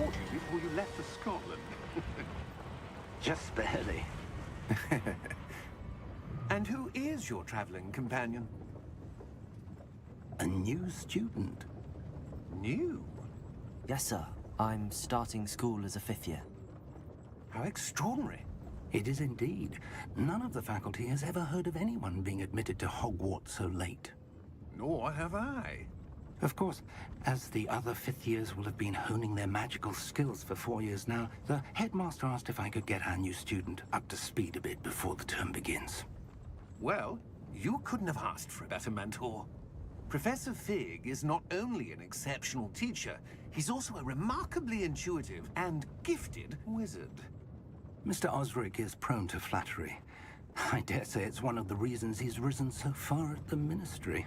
caught you before you left for Scotland. Just barely. And who is your traveling companion? A new student. New? Yes, sir. I'm starting school as a 5th year. How extraordinary. It is indeed. None of the faculty has ever heard of anyone being admitted to Hogwarts so late. Nor have I. Of course, as the other 5th years will have been honing their magical skills for 4 years now, the headmaster asked if I could get our new student up to speed a bit before the term begins. Well, you couldn't have asked for a better mentor. Professor Fig is not only an exceptional teacher, he's also a remarkably intuitive and gifted wizard. Mr. Osric is prone to flattery. I dare say it's one of the reasons he's risen so far at the Ministry.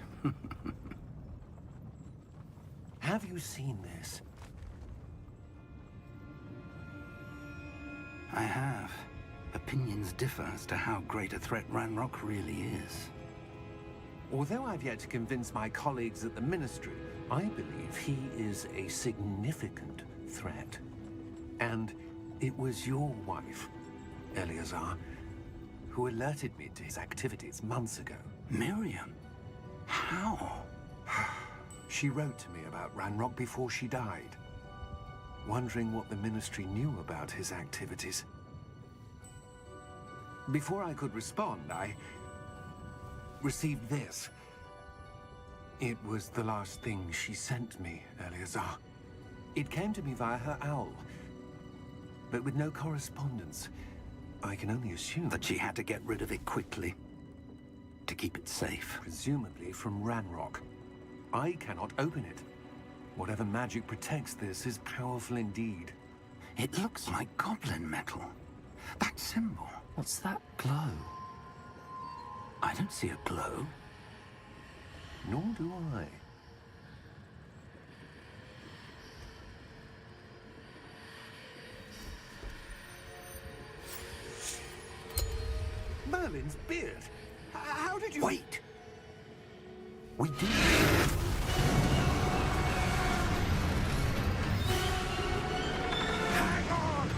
Have you seen this? I have. Opinions differ as to how great a threat Ranrock really is. Although I've yet to convince my colleagues at the Ministry, I believe he is a significant threat. And it was your wife, Eleazar, who alerted me to his activities months ago. Miriam? How? She wrote to me about Ranrock before she died, wondering what the Ministry knew about his activities. Before I could respond, I received this. It was the last thing she sent me, Eleazar. It came to me via her owl, but with no correspondence. I can only assume that she had to get rid of it quickly, to keep it safe. Presumably from Ranrock. I cannot open it. Whatever magic protects this is powerful indeed. It looks like goblin metal. That symbol. What's that glow? I don't see a glow. Nor do I. Merlin's beard. How did you... Wait! We did. Hang on!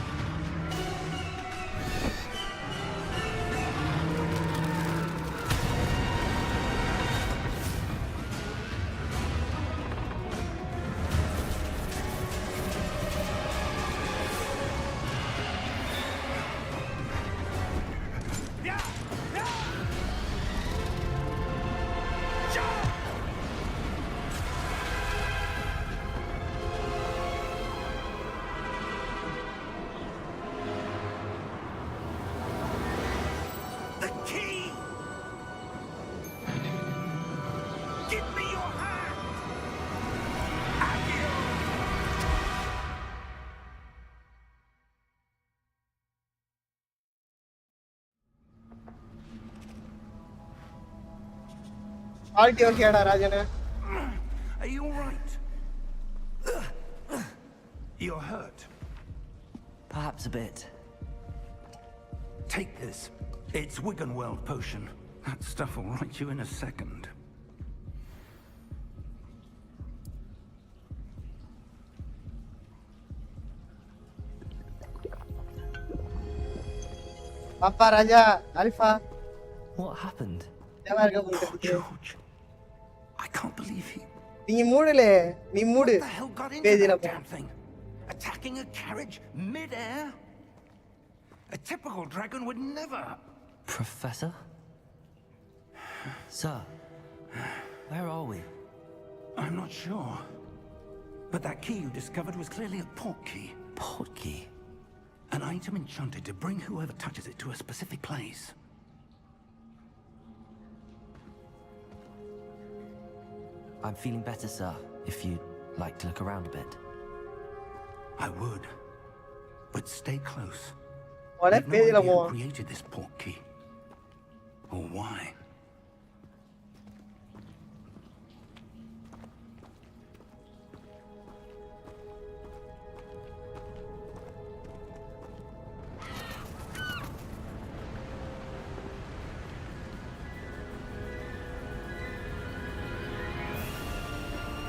Are you all right? You're hurt. Perhaps a bit. Take this. It's Wiggenweld potion. That stuff will right you in a second. Papa Raja, Alpha. What happened? Oh, George. I can't believe he... What the hell got into that damn thing? Attacking a carriage mid-air? A typical dragon would never... Professor? Sir, where are we? I'm not sure. But that key you discovered was clearly a port key. Port key? An item enchanted to bring whoever touches it to a specific place. I'm feeling better, sir, if you'd like to look around a bit. I would. But stay close. What You've no idea who created this port key. Or why.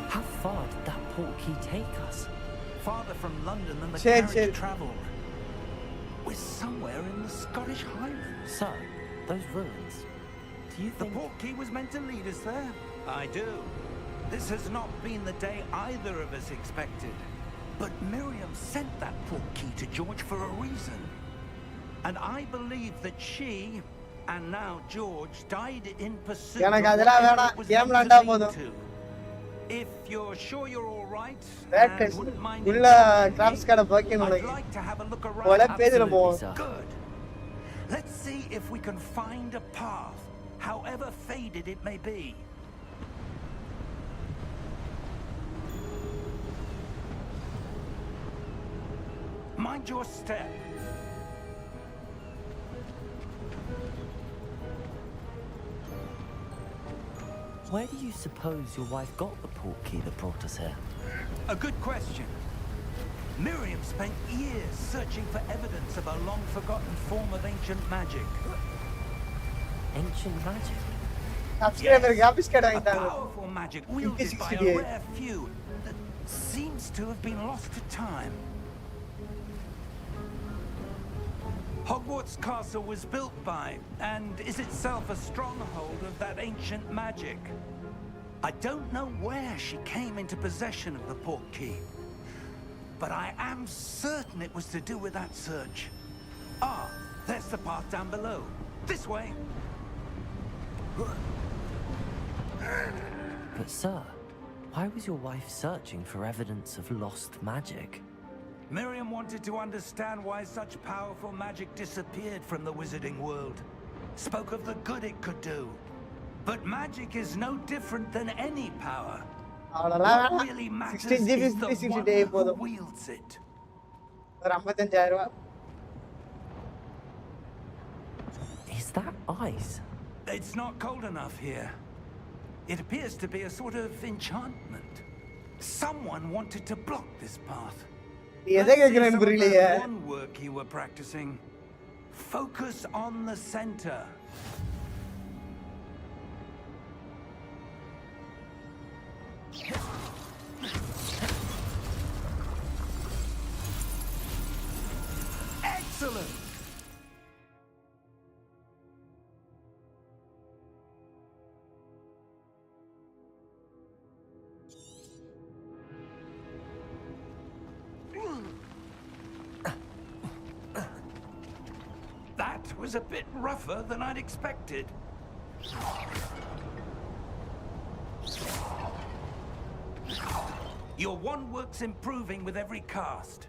How far did that port key take us? farther from London than the Shit, carriage shit. travelled. We're somewhere in the Scottish Highlands. Sir, those ruins. Do you The think... portkey was meant to lead us there? I do. This has not been the day either of us expected. But Miriam sent that portkey to George for a reason. And I believe that she, and now George, died in pursuit of எனக்கு அதெல்லாம் whatever வேணாம். it was game meant விளையாண்டா to lead போதும். to. If you're sure you're all right, That and is wouldn't mind உள்ள indulging crafts me, கடை packing I'd உனக்கு. like to have a look போல around. பேதுல Absolutely, போவோம். sir. Good. Let's see if we can find a path, however faded it may be. Mind your step. Where do you suppose your wife got the portkey that brought us here? A good question. Miriam spent years searching for evidence of a long-forgotten form of ancient magic. Ancient magic? Subscriber graphics கடை A வாங்கிட்டாங்க. powerful magic wielded by a 68. rare few that seems to have been lost to time. Hogwarts Castle was built by, and is itself a stronghold of that ancient magic. I don't know where she came into possession of the portkey, but I am certain it was to do with that search. Ah, there's the path down below. This way. But sir, why was your wife searching for evidence of lost magic? Miriam wanted to understand why such powerful magic disappeared from the wizarding world. Spoke of the good it could do. But magic is no different than any power. அவ்வளோலாம் What வேணாம். really matters 16 GB is the 360 one day who போதும். wields it. ஒரு 55,000 ரூபாய். Is that ice? It's not cold enough here. It appears to be a sort of enchantment. Someone wanted to block this path. நீ எதை Let's see கேட்கிறேன்னு some of புரியலையே. that one work you were practicing. Focus on the center. Excellent. That was a bit rougher than I'd expected. Your one work's improving with every cast.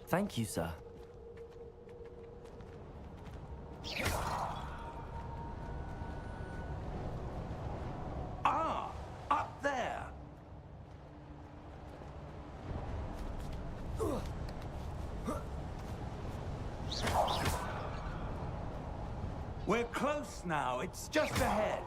Thank you, sir. Ah, up there. We're close now. It's just ahead.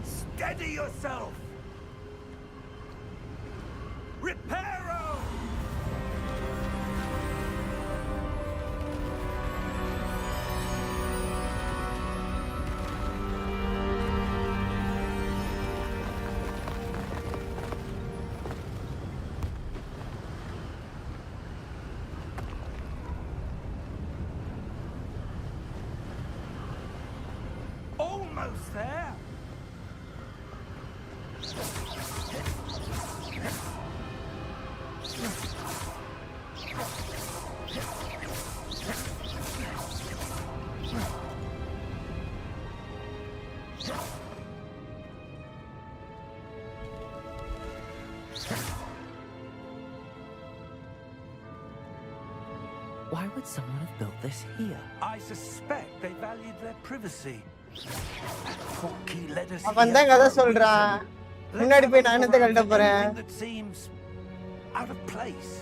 Steady yourself. Reparo! Almost there. Why would someone have built this here? I suspect they valued their privacy. Portkey led us அவன் தான் கதை சொல்றான். முன்னாடி போய் நான் என்னத்தை கழட்ட போறேன்? Anything that seems out of place.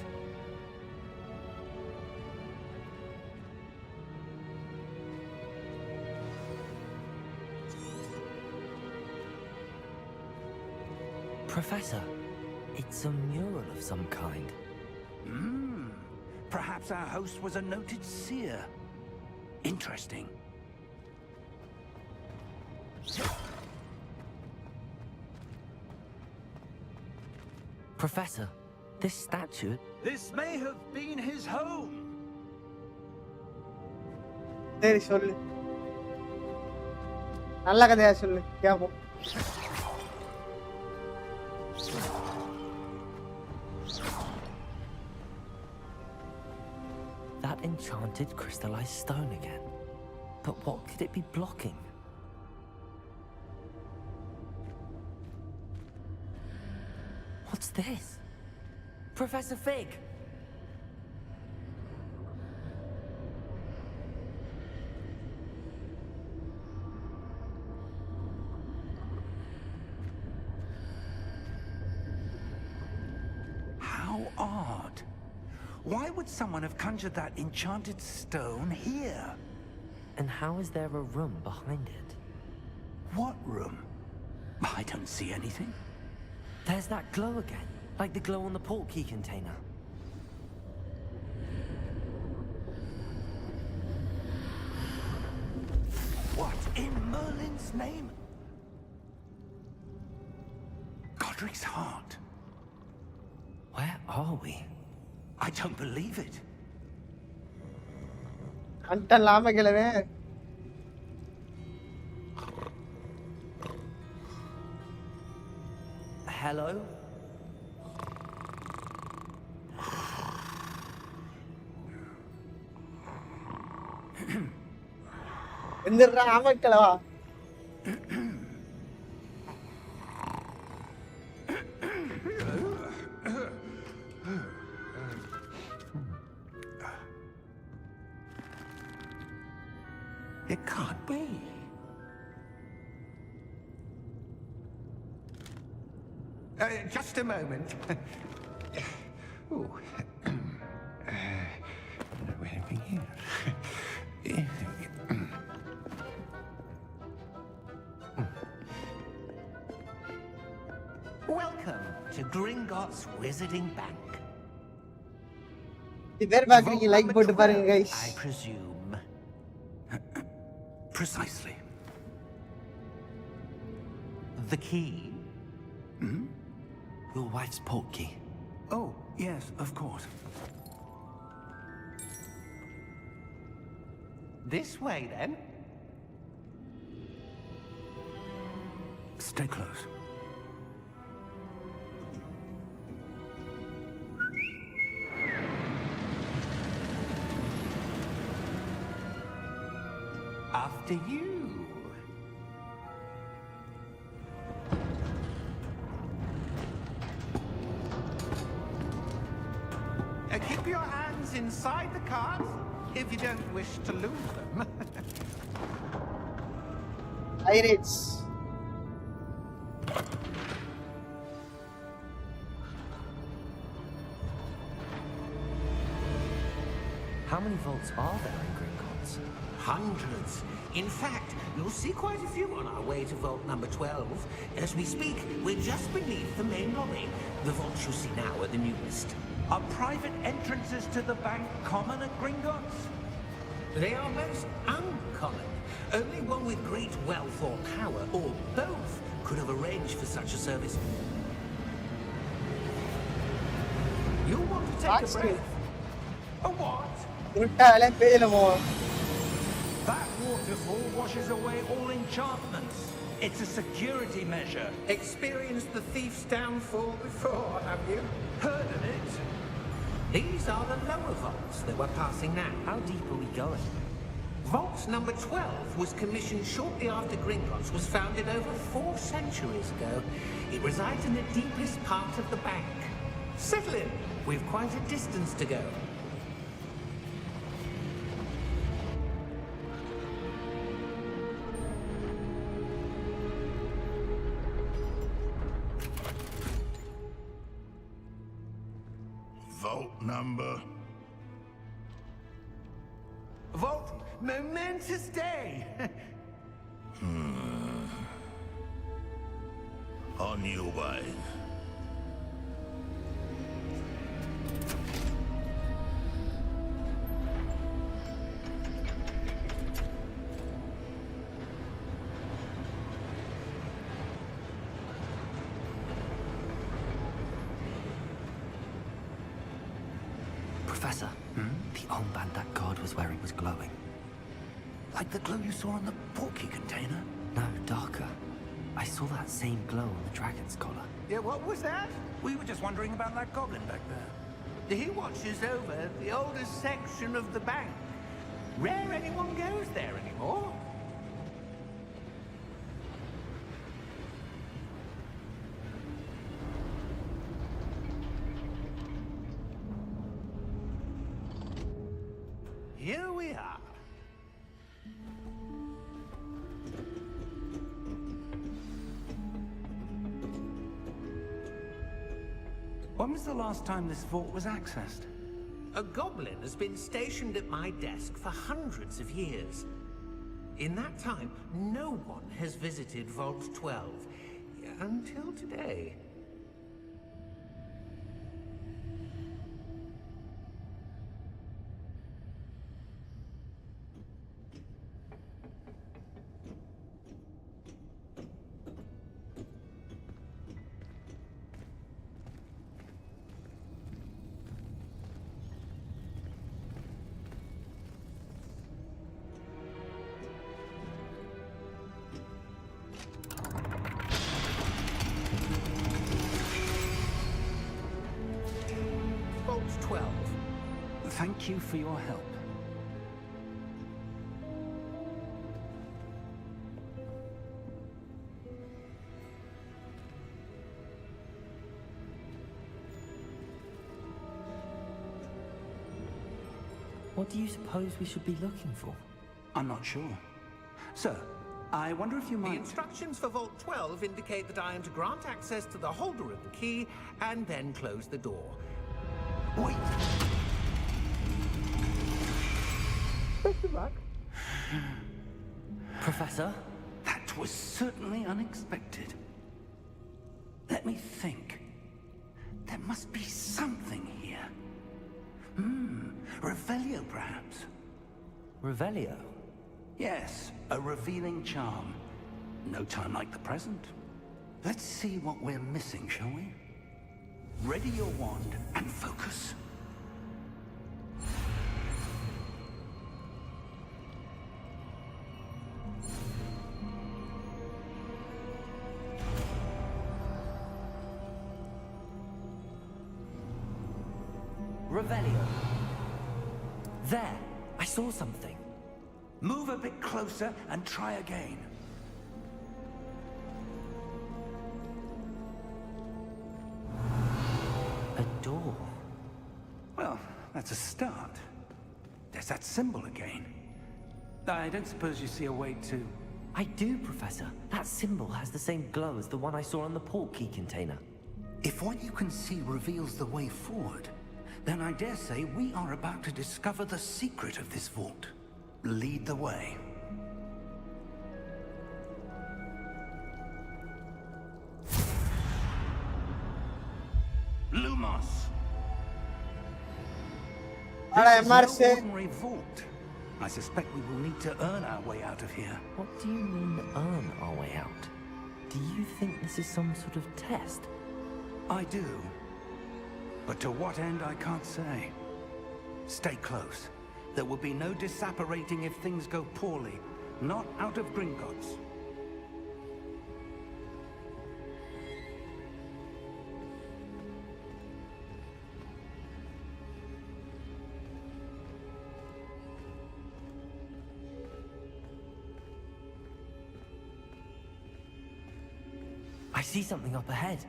Professor, it's a mural of some kind. Perhaps our host was a noted seer. Interesting. Professor, this statue... This may have been his home. சரி சொல்லு நல்ல கதையா சொல்லு கேப்போம் That enchanted crystallized stone again. But what could it be blocking? What's this? Professor Fig! How odd. Why would someone have conjured that enchanted stone here? And how is there a room behind it? What room? I don't see anything. There's that glow again, like the glow on the portkey container. What in Merlin's name? Godric's heart. Where are we? I don't believe it. கண்டல்லாம கிளவே Hello? Enthira ஆமக்கிளவா It can't be. Just a moment. Ooh. Where are we here? Welcome to Gringotts Wizarding Bank. பேர் பாக்குறீங்க like போட்டு பாருங்க guys I presume. Precisely. The key? Your wife's portkey. Oh, yes, of course. This way, then. Stay close. After you. Keep your hands inside the carts if you don't wish to lose them. Pirates. How many vaults are there in Gringotts? Hundreds. In fact, you'll see quite a few on our way to vault number 12. As we speak, we're just beneath the main lobby. The vaults you see now are the newest. Are private entrances to the bank common at Gringotts? They are most uncommon. Only one with great wealth or power, or both, could have arranged for such a service. You'll want to take a breath. A what? உருட்டாலே பேயில போவோம் That waterfall washes away all enchantments. It's a security measure. Experienced the thief's downfall before, have you? Heard of it? These are the lower vaults that we're passing now. How deep are we going? Vault number 12 was commissioned shortly after Gringotts was founded over 4 centuries ago. It resides in the deepest part of the bank. Settle in. We've quite a distance to go. Vault number. Vault, momentous day. On your way. Professor, the armband that guard was wearing was glowing. Like the glow you saw on the portkey container? No, darker. I saw that same glow on the dragon's collar. Yeah, what was that? We were just wondering about that goblin back there. He watches over the oldest section of the bank. Rare anyone goes there anymore. Here we are. When was the last time this vault was accessed? A goblin has been stationed at my desk for hundreds of years. In that time, no one has visited Vault 12. Until today. Vault 12. Thank you for your help. What do you suppose we should be looking for? I'm not sure. Sir, I wonder if you The might... instructions for Vault 12 indicate that I am to grant access to the holder of the key and then close the door. Wait! Professor? That was certainly unexpected. Let me think. There must be something here. Revelio, perhaps? Revelio? Yes, a revealing charm. No time like the present. Let's see what we're missing, shall we? Ready your wand and focus. Revelio. There! I saw something. Move a bit closer and try again. A door. Well, that's a start. There's that symbol again. I don't suppose you see a way to... I do, Professor. That symbol has the same glow as the one I saw on the portkey container. If what you can see reveals the way forward, then I dare say we are about to discover the secret of this vault. Lead the way. Lumos! Ahora, This is no Marce. ordinary vault. I suspect we will need to earn our way out of here. What do you mean, earn our way out? Do you think this is some sort of test? I do. But to what end, I can't say. Stay close. There will be no disapparating if things go poorly. Not out of Gringotts. I see something up ahead.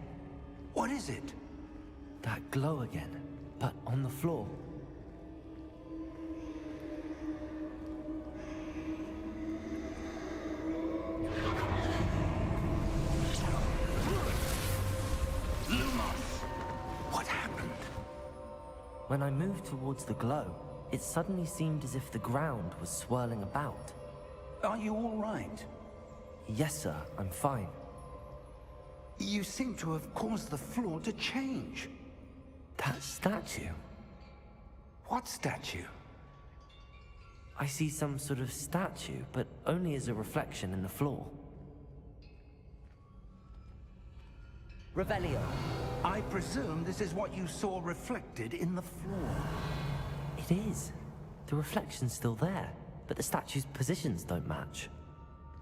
What is it? That glow again, but on the floor. Lumos! What happened? When I moved towards the glow, it suddenly seemed as if the ground was swirling about. Are you all right? Yes, sir, I'm fine. You seem to have caused the floor to change. That statue? What statue? I see some sort of statue, but only as a reflection in the floor. Revelio. I presume this is what you saw reflected in the floor. It is. The reflection's still there, but the statue's positions don't match.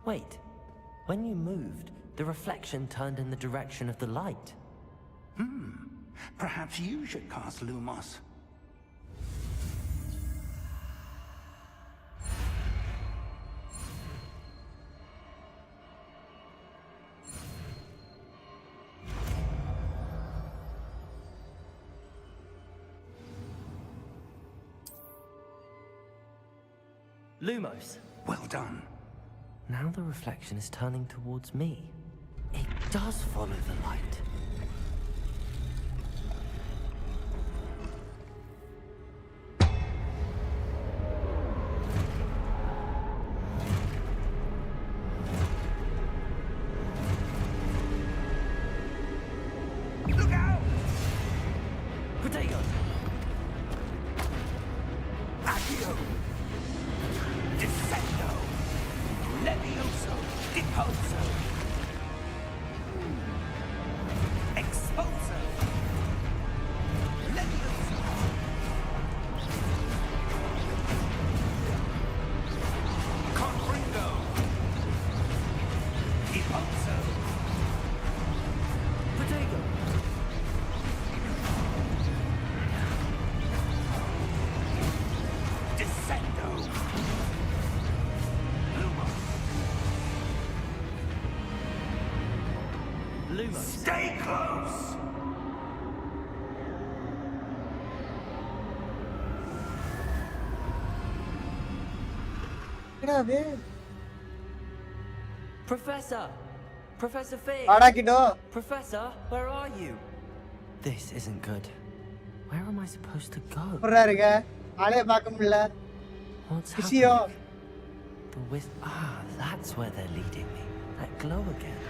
Wait, when you moved, the reflection turned in the direction of the light. Perhaps you should cast Lumos. Lumos. Well done. Now the reflection is turning towards me. It does follow the light. Look out! Potato! Accio! Descendo! Levioso! Deposo! Exposo! Levioso! Confringo! Deposo! Potato! Descendo! Lumos! Lumos. Stay close! என்னடா அது Professor! Professor Fig! ஆடாக்கிட்டோ Professor, where are you? This isn't good. Where am I supposed to go? புறா இருக்க ஆளே பார்க்க முடியல What's விஷயோ happening? The that's where they're leading me. That glow again.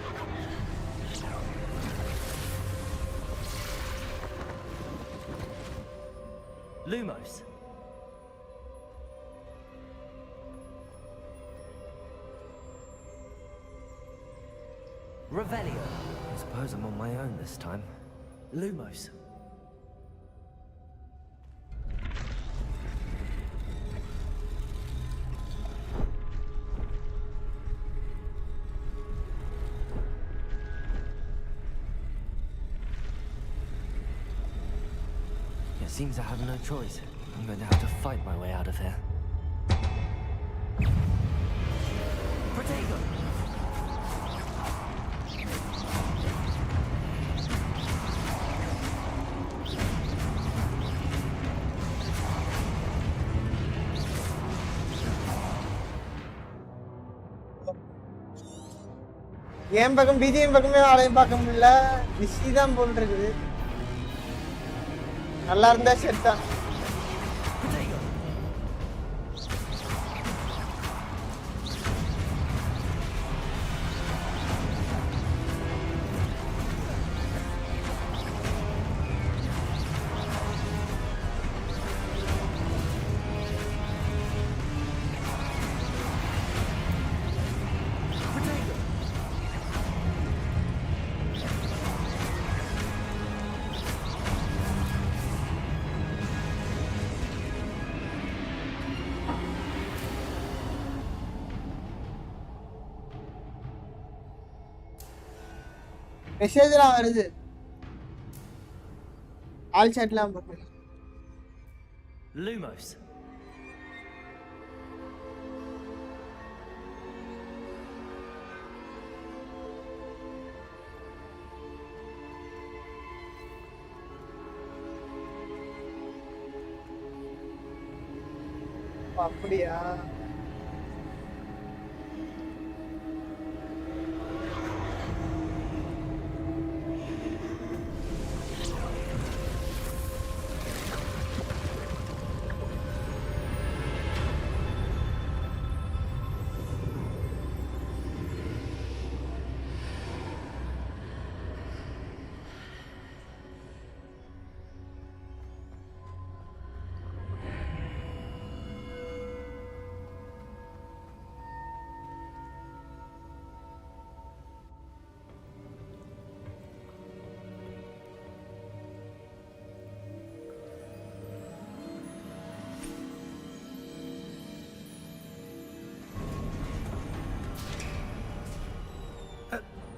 Lumos. Revelio. I suppose I'm on my own this time. Lumos. It seems I have no choice. I'm going to have to fight my way out of here. Potato! என் பக்கம் BGM பக்கமே ஆளையும் பார்க்க முடியல busy தான் போல் இருக்குது நல்லா இருந்தா செத்தான் Potato! Potato! மெசேஜ்லாம் வருது ஆல் சாட்லாம் போட்டு Lumos. அப்படியா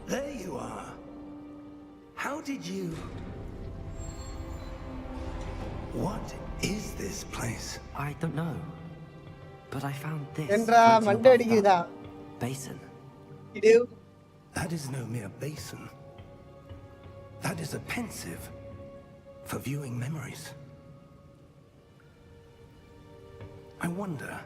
There you are. How did you... What is this place? I don't know. But I found this. Endra floating manda above adikudha. that basin. Idu. That is no mere basin. That is a pensive for viewing memories. I wonder...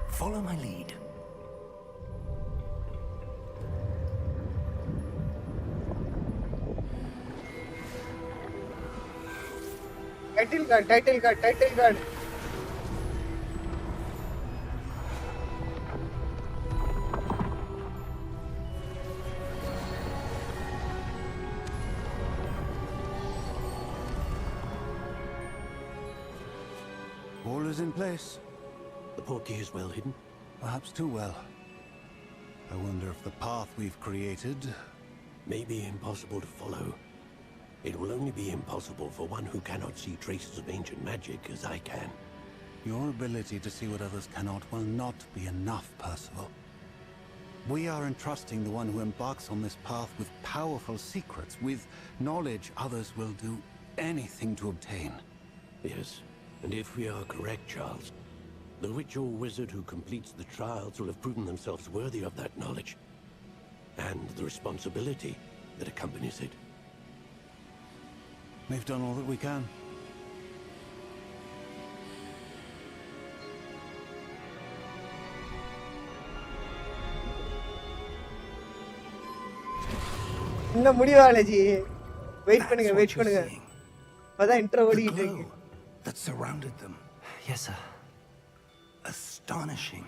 Follow my lead. Title card. All is in place. The portkey is well hidden. Perhaps too well. I wonder if the path we've created... May be impossible to follow. It will only be impossible for one who cannot see traces of ancient magic as I can. Your ability to see what others cannot will not be enough, Percival. We are entrusting the one who embarks on this path with powerful secrets, with knowledge others will do anything to obtain. Yes, and if we are correct, Charles, the witch or wizard who completes the trials will have proven themselves worthy of that knowledge, and the responsibility that accompanies it. We've done all that we can. இன்னும் முடிவால G wait பண்ணுங்க That's what wait you're பண்ணுங்க seeing. அப்பதான் intro The ஓடிட்டு இருக்கு glow that surrounded them. Yes, sir. Astonishing.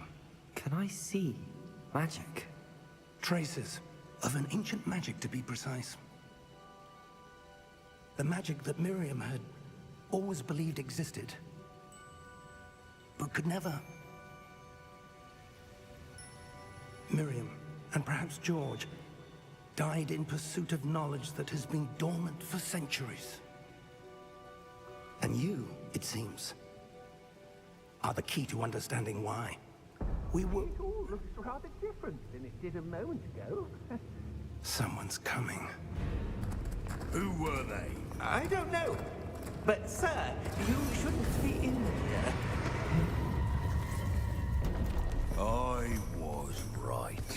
Can I see magic? Traces of an ancient magic, to be precise. The magic that Miriam had always believed existed, but could never. Miriam, and perhaps George, died in pursuit of knowledge that has been dormant for centuries. And you, it seems, are the key to understanding why. We were... It all looks rather different than it did a moment ago. Someone's coming. Who were they? I don't know. But, sir, you shouldn't be in here. I was right.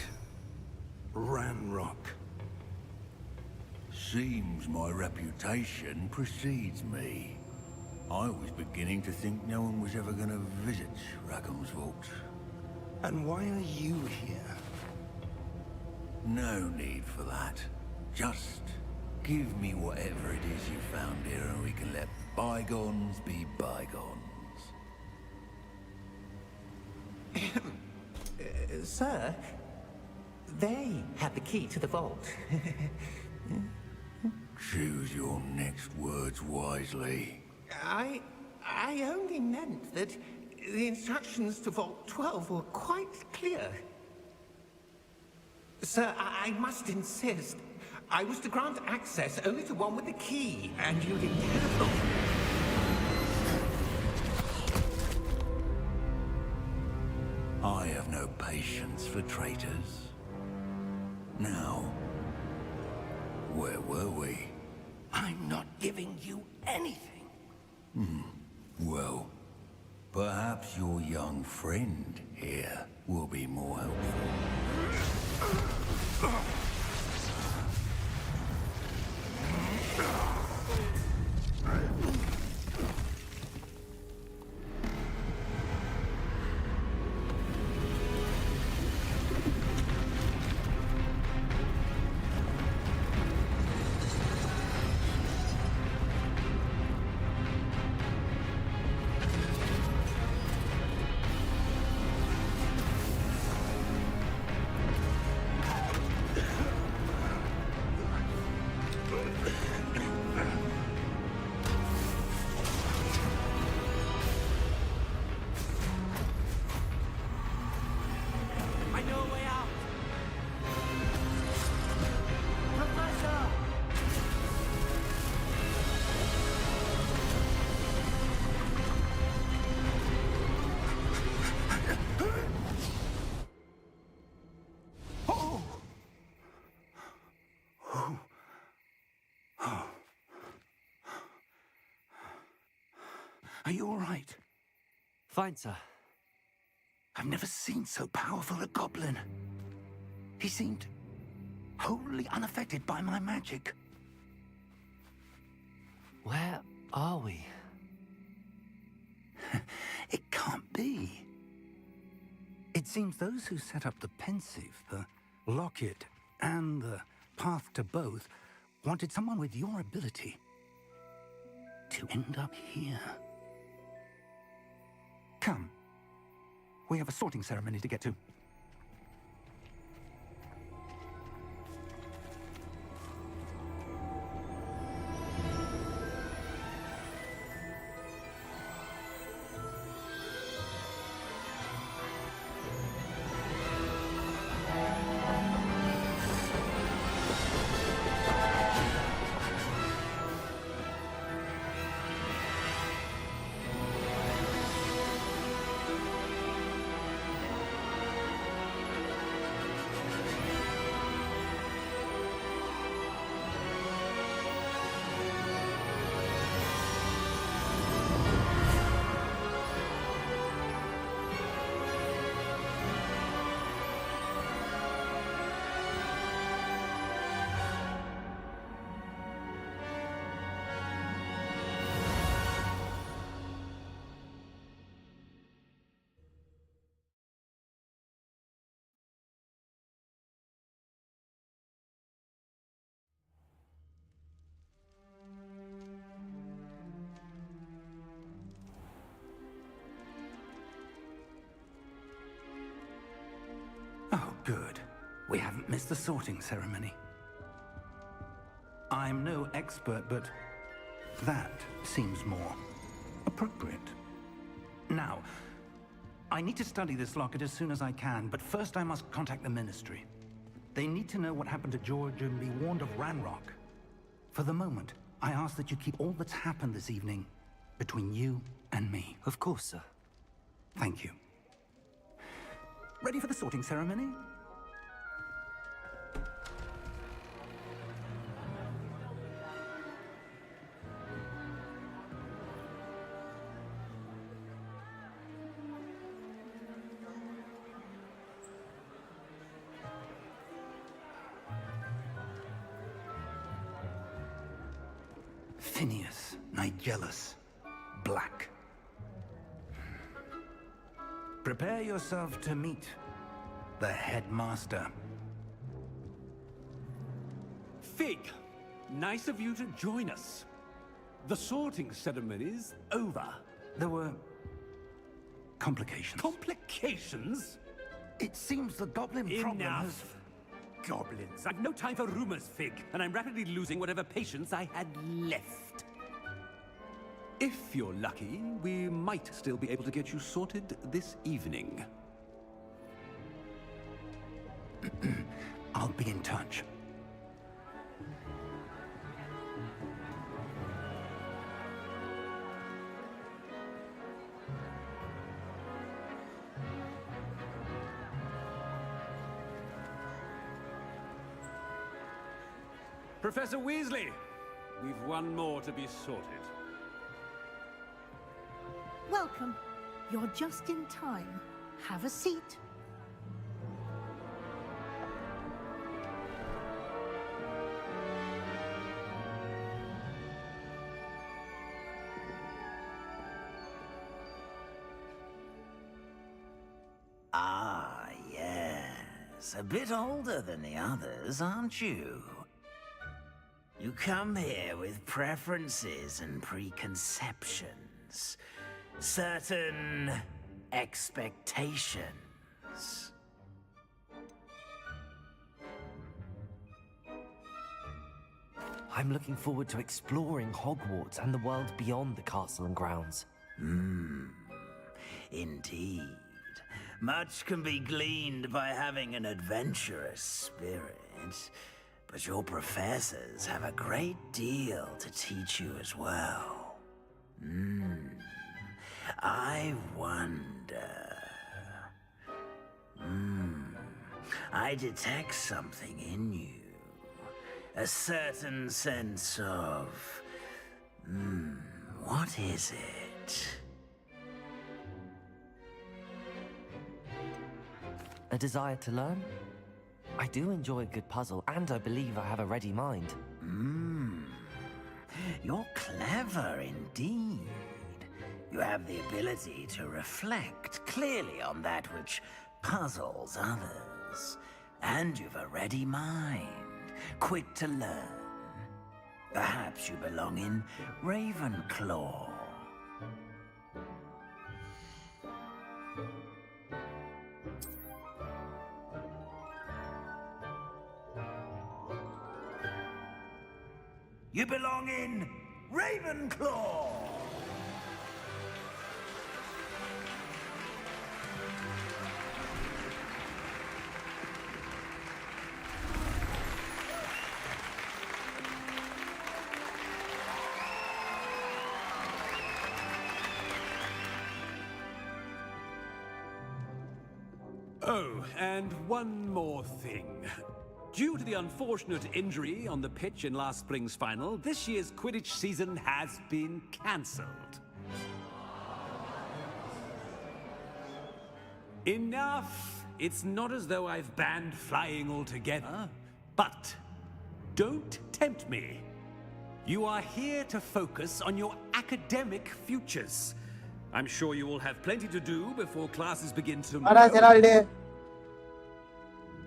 Ranrock. Seems my reputation precedes me. I was beginning to think no one was ever going to visit Rackham's vault. And why are you here? No need for that. Just give me whatever it is you found here and we can let bygones be bygones. Sir, they have the key to the vault. Choose your next words wisely. I only meant that the instructions to Vault 12 were quite clear. Sir, I must insist. I was to grant access only to one with the key, and you didn't have them. I have no patience for traitors. Now, where were we? I'm not giving you anything. Well, perhaps your young friend here will be more helpful. Are you all right? Fine, sir. I've never seen so powerful a goblin. He seemed wholly unaffected by my magic. Where are we? It can't be. It seems those who set up the pensive, the locket, and the path to both wanted someone with your ability to end up here. Come. We have a sorting ceremony to get to. Oh, good. We haven't missed the sorting ceremony. I'm no expert, but that seems more appropriate. Now, I need to study this locket as soon as I can, but first I must contact the Ministry. They need to know what happened to George and be warned of Ranrock. For the moment, I ask that you keep all that's happened this evening between you and me. Of course, sir. Thank you. Ready for the sorting ceremony? Phineas, Nigellus, Black. Prepare yourself to meet the headmaster. Fig, nice of you to join us. The sorting ceremony's over. There were complications. Complications? It seems the goblin problem has... Enough. Goblins. I've no time for rumors, Fig, and I'm rapidly losing whatever patience I had left. If you're lucky, we might still be able to get you sorted this evening. I'll be in touch. Professor Weasley, we've one more to be sorted. Welcome. You're just in time. Have a seat. Ah, yes. A bit older than the others, aren't you? You come here with preferences and preconceptions. Certain expectations. I'm looking forward to exploring Hogwarts and the world beyond the castle and grounds. Indeed. Much can be gleaned by having an adventurous spirit, but your professors have a great deal to teach you as well. I wonder... I detect something in you. A certain sense of... what is it? A desire to learn? I do enjoy a good puzzle, and I believe I have a ready mind. You're clever indeed. You have the ability to reflect clearly on that which puzzles others. And you've a ready mind, quick to learn. Perhaps you belong in Ravenclaw. You belong in Ravenclaw! Oh, and one more thing. Due to the unfortunate injury on the pitch in last spring's final, this year's Quidditch season has been cancelled. Enough! It's not as though I've banned flying altogether, but don't tempt me. You are here to focus on your academic futures. I'm sure you all have plenty to do before classes begin tomorrow.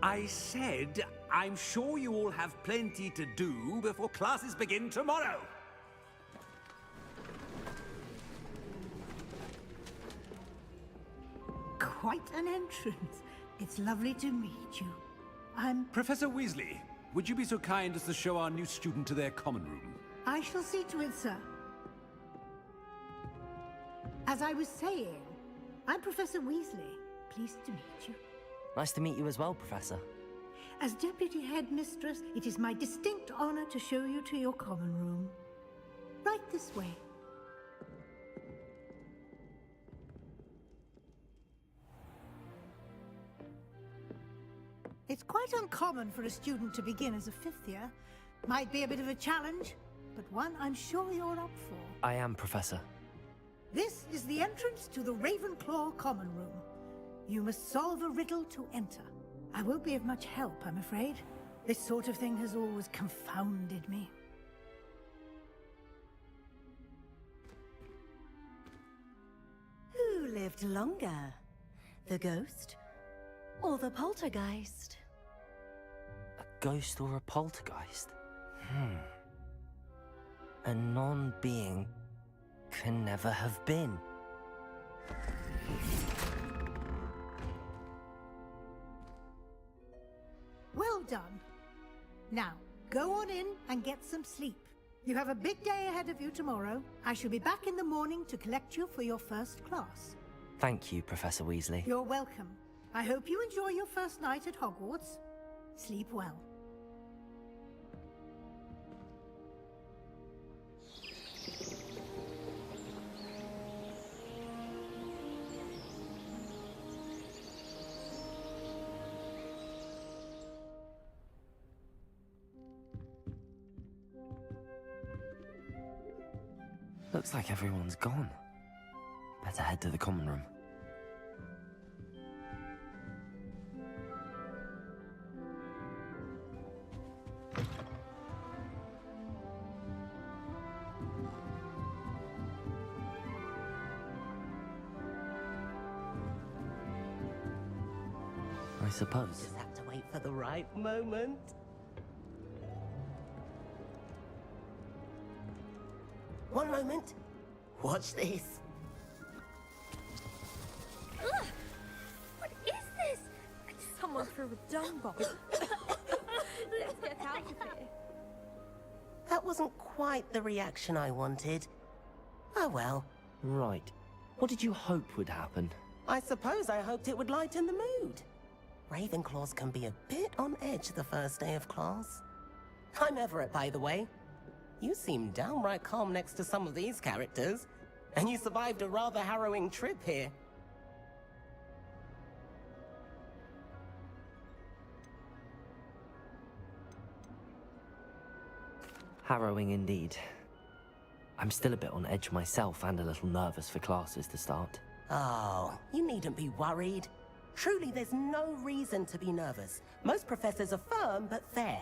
I said, I'm sure you all have plenty to do before classes begin tomorrow. Quite an entrance. It's lovely to meet you. I'm... Professor Weasley, would you be so kind as to show our new student to their common room? I shall see to it, sir. As I was saying, I'm Professor Weasley. Pleased to meet you. Nice to meet you as well, Professor. As Deputy Headmistress, it is my distinct honor to show you to your common room. Right this way. It's quite uncommon for a student to begin as a fifth year. Might be a bit of a challenge, but one I'm sure you're up for. I am, Professor. This is the entrance to the Ravenclaw common room. You must solve a riddle to enter. I won't be of much help, I'm afraid. This sort of thing has always confounded me. Who lived longer? The ghost or the poltergeist? A ghost or a poltergeist? A non-being can never have been. Well done. Now, go on in and get some sleep. You have a big day ahead of you tomorrow. I shall be back in the morning to collect you for your first class. Thank you, Professor Weasley. You're welcome. I hope you enjoy your first night at Hogwarts. Sleep well. Looks like everyone's gone. Better head to the common room. I suppose. Just have to wait for the right moment. One moment. Watch this. Ugh! What is this? Someone threw a dung bomb. Let's get out of here. That wasn't quite the reaction I wanted. Oh well. Right. What did you hope would happen? I suppose I hoped it would lighten the mood. Ravenclaws can be a bit on edge the first day of class. I'm Everett, by the way. You seem downright calm next to some of these characters, and you survived a rather harrowing trip here. Harrowing indeed. I'm still a bit on edge myself and a little nervous for classes to start. Oh, you needn't be worried. Truly, there's no reason to be nervous. Most professors are firm but fair.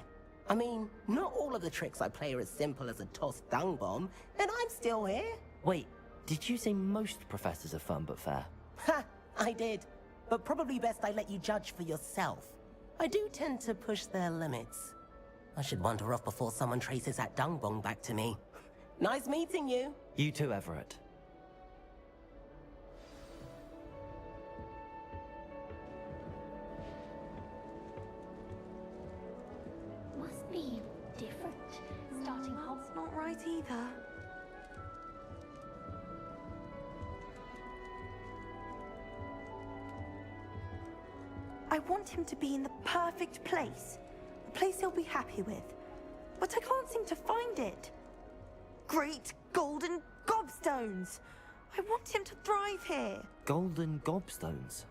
I mean, not all of the tricks I play are as simple as a tossed dung bomb, and I'm still here. Wait, did you say most professors are firm but fair? Ha! I did. But probably best I let you judge for yourself. I do tend to push their limits. I should wander off before someone traces that dung bomb back to me. Nice meeting you. You too, Everett. Must be different. Starting off. That's not right either. I want him to be in the perfect place. A place he'll be happy with. But I can't seem to find it. Great golden gobstones! I want him to thrive here. Golden gobstones?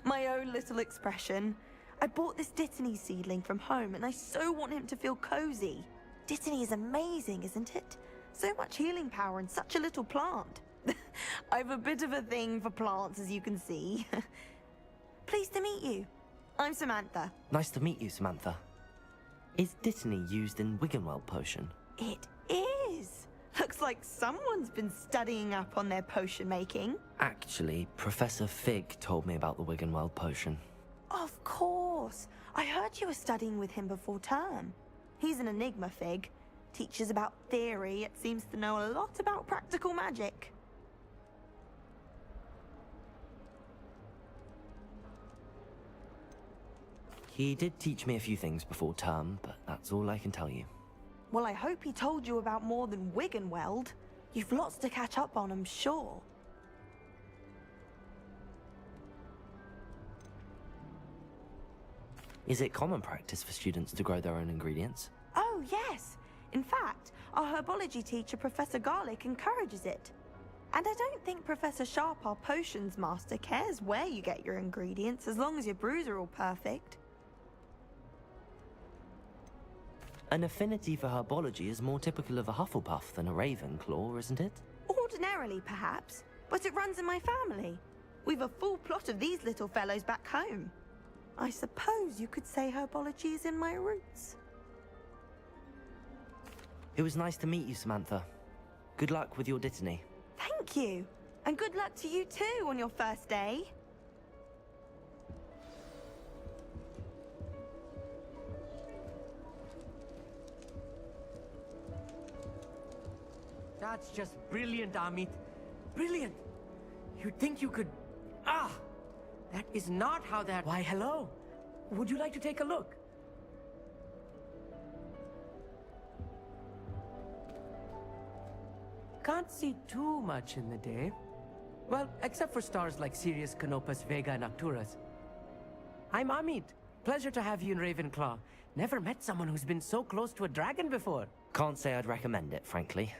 My own little expression. I bought this Dittany seedling from home and I so want him to feel cozy. Dittany is amazing, isn't it? So much healing power in such a little plant. I've a bit of a thing for plants, as you can see. Pleased to meet you. I'm Samantha. Nice to meet you, Samantha. Is Dittany used in Wiggenweld potion? It is. Looks like someone's been studying up on their potion making. Actually, Professor Fig told me about the Wiggenweld potion. Of course. I heard you were studying with him before term. He's an enigma, Fig. Teaches about theory, yet seems to know a lot about practical magic. He did teach me a few things before term, but that's all I can tell you. Well, I hope he told you about more than Wiggenweld. You've lots to catch up on, I'm sure. Is it common practice for students to grow their own ingredients? Oh, yes. In fact, our herbology teacher, Professor Garlick, encourages it. And I don't think Professor Sharp, our potions master, cares where you get your ingredients, as long as your brews are all perfect. An affinity for herbology is more typical of a Hufflepuff than a Ravenclaw, isn't it? Ordinarily, perhaps, but it runs in my family. We've a full plot of these little fellows back home. I suppose you could say herbology is in my roots. It was nice to meet you, Samantha. Good luck with your Dittany. Thank you. And good luck to you too on your first day. That's just brilliant, Amit. Brilliant! You'd think you could... Ah! That is not how that... Why, hello. Would you like to take a look? Can't see too much in the day. Well, except for stars like Sirius, Canopus, Vega, and Arcturus. I'm Amit. Pleasure to have you in Ravenclaw. Never met someone who's been so close to a dragon before. Can't say I'd recommend it, frankly.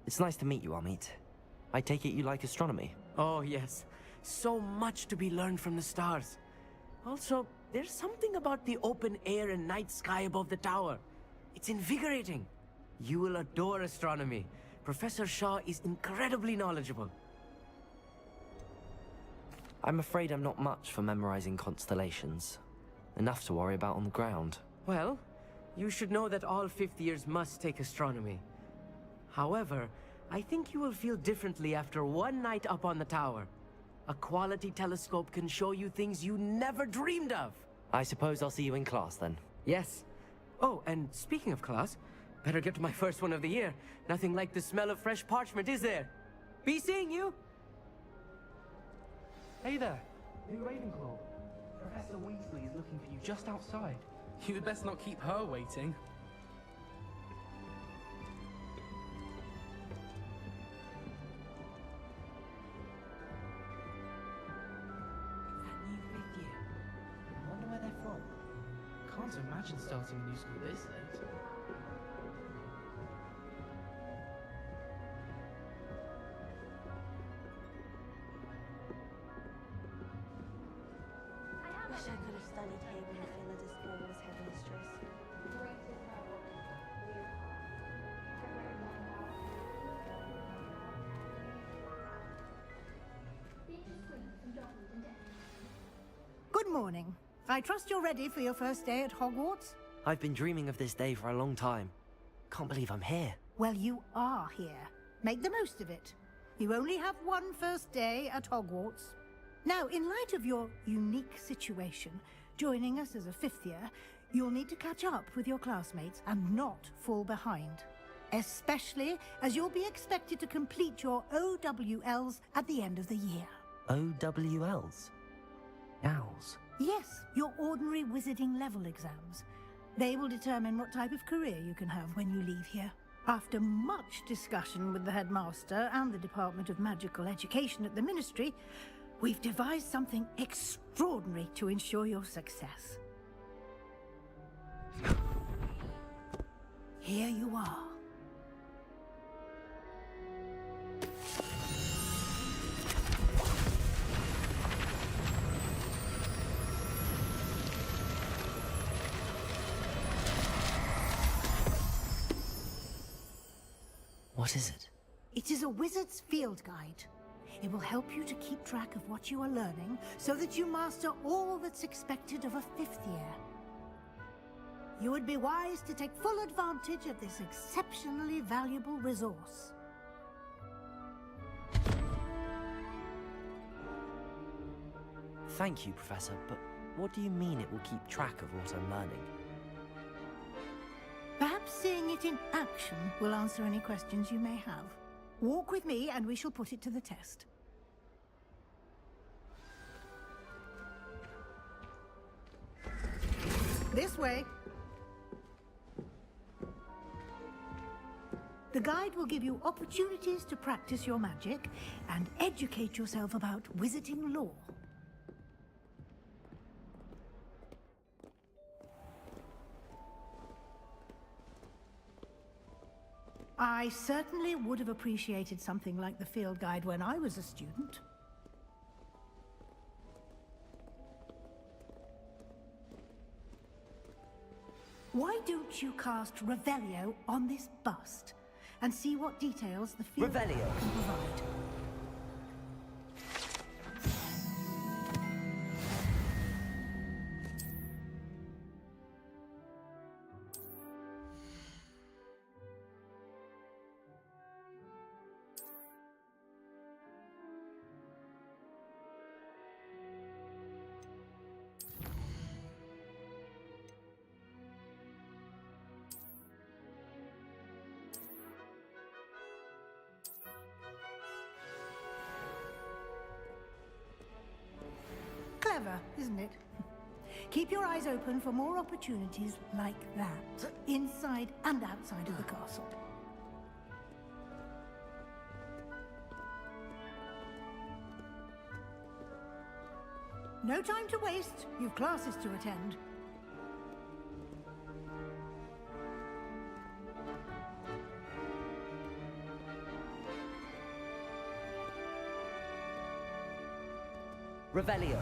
It's nice to meet you, Amit. I take it you like astronomy? Oh, yes. So much to be learned from the stars. Also, there's something about the open air and night sky above the tower. It's invigorating. You will adore astronomy. Professor Shaw is incredibly knowledgeable. I'm afraid I'm not much for memorizing constellations. Enough to worry about on the ground. Well, you should know that all fifth years must take astronomy. However, I think you will feel differently after one night up on the tower. A quality telescope can show you things you never dreamed of. I suppose I'll see you in class then. Yes. Oh, and speaking of class, better get to my first one of the year. Nothing like the smell of fresh parchment, is there? Be seeing you! Hey there, new Ravenclaw. Professor Weasley is looking for you just outside. You'd best not keep her waiting. That new fifth year. I wonder where they're from. Can't imagine starting a new school this late. Wish I could have studied here when Phyllis Ball was headmistress. morning. I trust you're ready for your first day at Hogwarts? I've been dreaming of this day for a long time. Can't believe I'm here. Well, you are here. Make the most of it. You only have one first day at Hogwarts. Now, in light of your unique situation, joining us as a fifth year, you'll need to catch up with your classmates and not fall behind. Especially as you'll be expected to complete your OWLs at the end of the year. OWLs? Owls? Yes, your ordinary wizarding level exams. They will determine what type of career you can have when you leave here. After much discussion with the headmaster and the Department of Magical Education at the Ministry, we've devised something extraordinary to ensure your success. Here you are. What is it? It is a wizard's field guide. It will help you to keep track of what you are learning so that you master all that's expected of a fifth year. You would be wise to take full advantage of this exceptionally valuable resource. Thank you, Professor, but what do you mean it will keep track of what I'm learning? Perhaps seeing it in action will answer any questions you may have. Walk with me and we shall put it to the test. This way. The guide will give you opportunities to practice your magic and educate yourself about wizarding lore. I certainly would have appreciated something like the field guide when I was a student. Why don't you cast Revelio on this bust and see what details the field guide can provide? Clever, isn't it? Keep your eyes open for more opportunities like that, inside and outside of the castle. No time to waste. You've classes to attend. Revelio.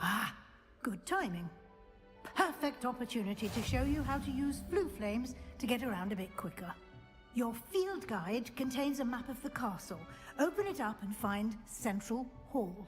Ah, good timing. Perfect opportunity to show you how to use flue flames to get around a bit quicker. Your field guide contains a map of the castle. Open it up and find Central Hall.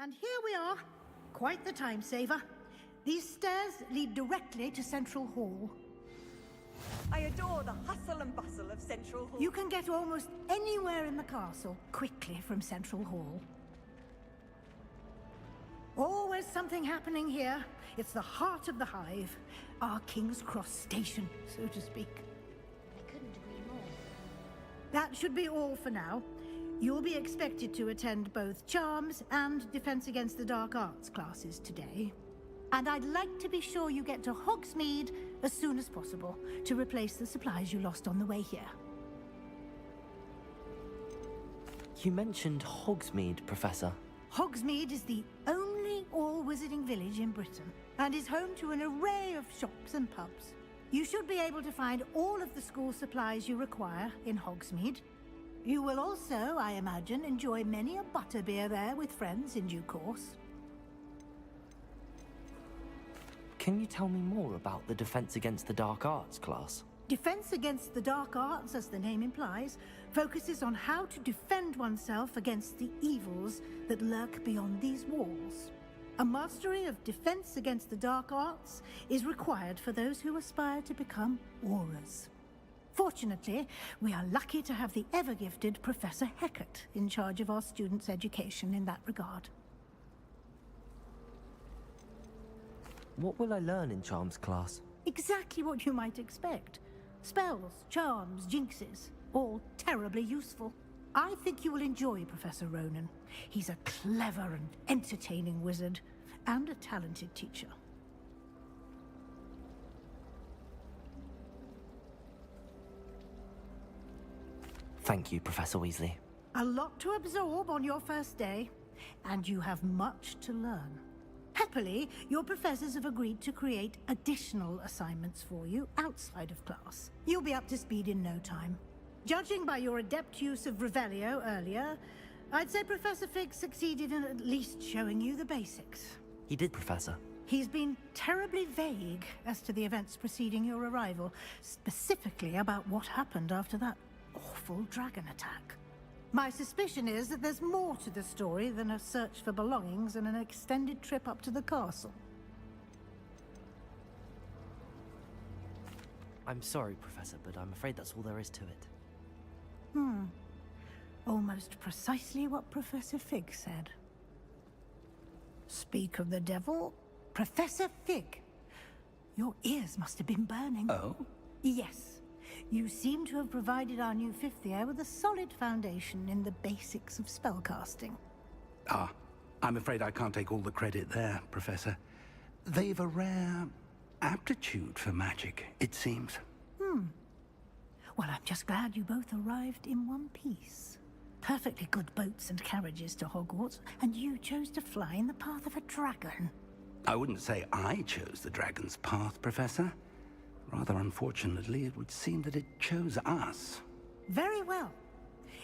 And here we are. Quite the time saver. These stairs lead directly to Central Hall. I adore the hustle and bustle of Central Hall. You can get almost anywhere in the castle quickly from Central Hall. Always something happening here. It's the heart of the hive. Our King's Cross station, so to speak. I couldn't agree more. That should be all for now. You'll be expected to attend both Charms and Defense Against the Dark Arts classes today. And I'd like to be sure you get to Hogsmeade as soon as possible to replace the supplies you lost on the way here. You mentioned Hogsmeade, Professor. Hogsmeade is the only all-wizarding village in Britain and is home to an array of shops and pubs. You should be able to find all of the school supplies you require in Hogsmeade. You will also, I imagine, enjoy many a butterbeer there with friends in due course. Can you tell me more about the Defense Against the Dark Arts class? Defense Against the Dark Arts, as the name implies, focuses on how to defend oneself against the evils that lurk beyond these walls. A mastery of Defense Against the Dark Arts is required for those who aspire to become Aurors. Fortunately, we are lucky to have the ever-gifted Professor Heckert in charge of our students' education in that regard. What will I learn in Charms class? Exactly what you might expect. Spells, charms, jinxes, all terribly useful. I think you will enjoy Professor Ronan. He's a clever and entertaining wizard, and a talented teacher. Thank you, Professor Weasley. A lot to absorb on your first day, and you have much to learn. Happily, your professors have agreed to create additional assignments for you outside of class. You'll be up to speed in no time. Judging by your adept use of Revelio earlier, I'd say Professor Fig succeeded in at least showing you the basics. He did, Professor. He's been terribly vague as to the events preceding your arrival, specifically about what happened after that awful dragon attack. My suspicion is that there's more to the story than a search for belongings and an extended trip up to the castle. I'm sorry, Professor, but I'm afraid that's all there is to it. Almost precisely what Professor Fig said. Speak of the devil, Professor Fig. Your ears must have been burning. Oh? Yes. You seem to have provided our new fifth year with a solid foundation in the basics of spellcasting. Ah, I'm afraid I can't take all the credit there, Professor. They've a rare aptitude for magic, it seems. Well, I'm just glad you both arrived in one piece. Perfectly good boats and carriages to Hogwarts, and you chose to fly in the path of a dragon. I wouldn't say I chose the dragon's path, Professor. Rather unfortunately, it would seem that it chose us. Very well.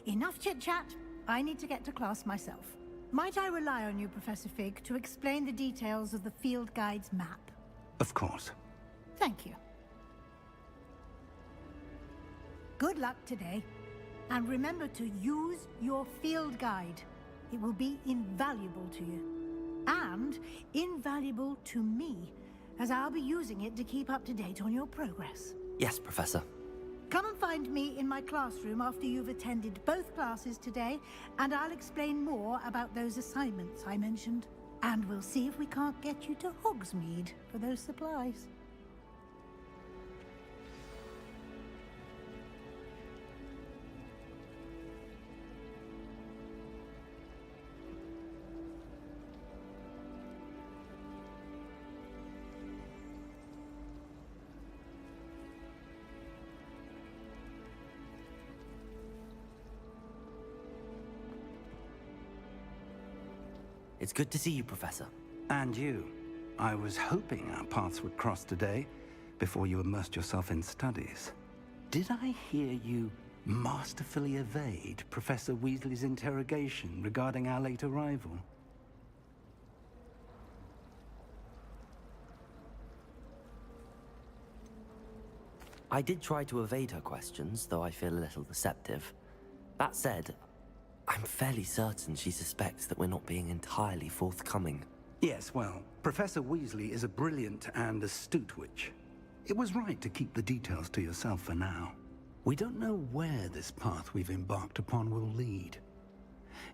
Enough chit-chat. I need to get to class myself. Might I rely on you, Professor Fig, to explain the details of the field guide's map? Of course. Thank you. Good luck today. And remember to use your field guide. It will be invaluable to you. And invaluable to me, as I'll be using it to keep up to date on your progress. Yes, Professor. Come and find me in my classroom after you've attended both classes today, and I'll explain more about those assignments I mentioned. And we'll see if we can't get you to Hogsmeade for those supplies. It's good to see you, Professor. And you. I was hoping our paths would cross today, before you immersed yourself in studies. Did I hear you masterfully evade Professor Weasley's interrogation regarding our late arrival? I did try to evade her questions, though I feel a little deceptive. That said, I'm fairly certain she suspects that we're not being entirely forthcoming. Yes, well, Professor Weasley is a brilliant and astute witch. It was right to keep the details to yourself for now. We don't know where this path we've embarked upon will lead.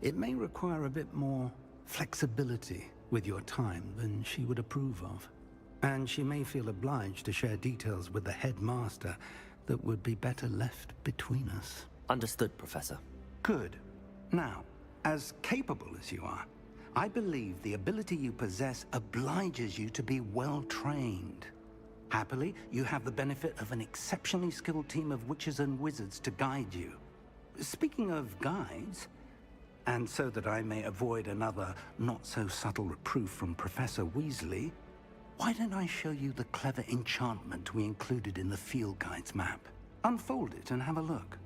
It may require a bit more flexibility with your time than she would approve of. And she may feel obliged to share details with the headmaster that would be better left between us. Understood, Professor. Good. Now, as capable as you are, I believe the ability you possess obliges you to be well-trained. Happily, you have the benefit of an exceptionally skilled team of witches and wizards to guide you. Speaking of guides, and so that I may avoid another not-so-subtle reproof from Professor Weasley, why don't I show you the clever enchantment we included in the field guide's map? Unfold it and have a look.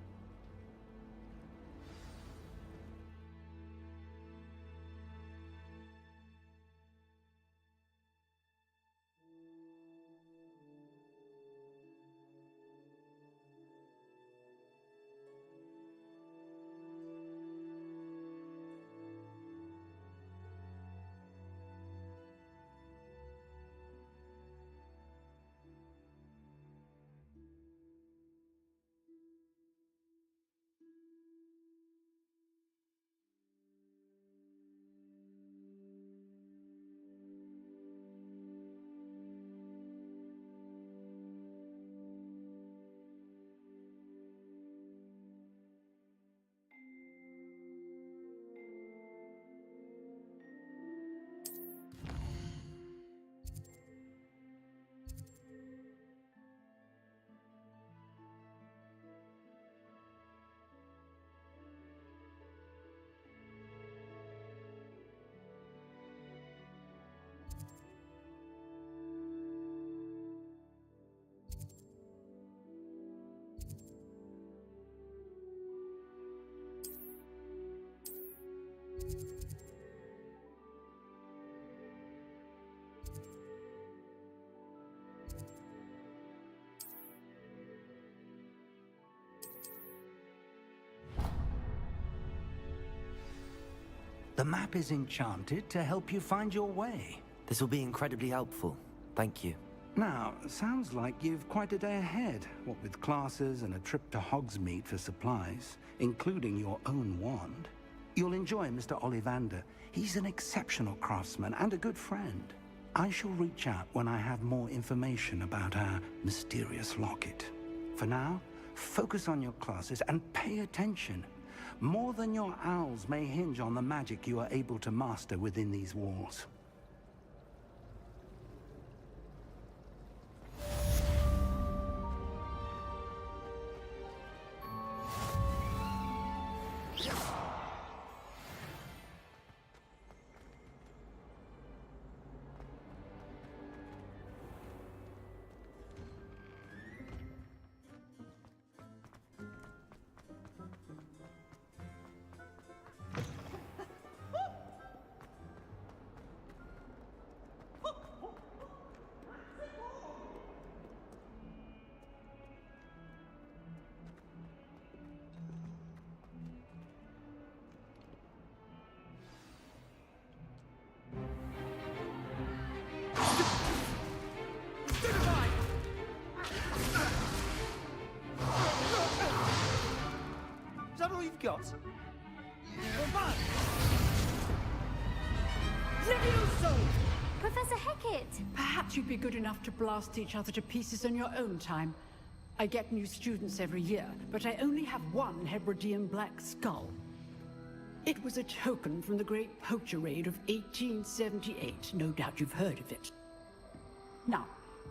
The map is enchanted to help you find your way. This will be incredibly helpful. Thank you. Now, sounds like you've quite a day ahead, what with classes and a trip to Hogsmeade for supplies, including your own wand. You'll enjoy Mr. Ollivander. He's an exceptional craftsman and a good friend. I shall reach out when I have more information about our mysterious locket. For now, focus on your classes and pay attention. More than your owls may hinge on the magic you are able to master within these walls. Is that all you've got? Levioso! Professor Hecat! Perhaps you'd be good enough to blast each other to pieces on your own time. I get new students every year, but I only have one Hebridean black skull. It was a token from the Great Poacher Raid of 1878. No doubt you've heard of it. Now,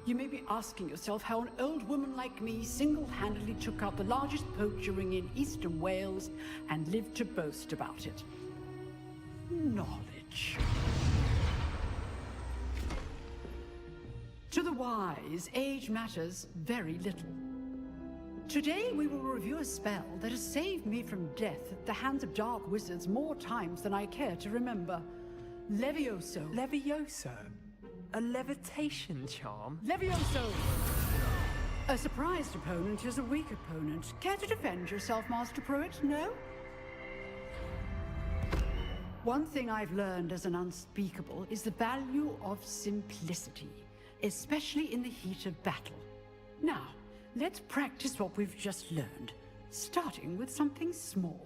you may be asking yourself how an old woman like me single-handedly took out the largest poacher ring in eastern Wales and lived to boast about it. Knowledge. To the wise, age matters very little. Today we will review a spell that has saved me from death at the hands of dark wizards more times than I care to remember. Levioso. Levioso? A levitation charm? Levioso! A surprised opponent is a weak opponent. Care to defend yourself, Master Pruitt? No? One thing I've learned as an unspeakable is the value of simplicity, especially in the heat of battle. Now, let's practice what we've just learned, starting with something small.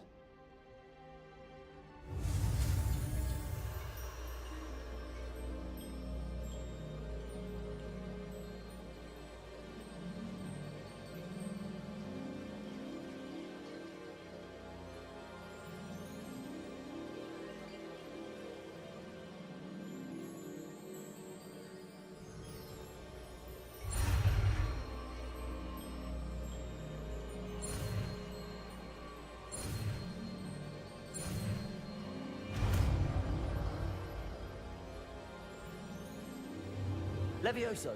Levioso.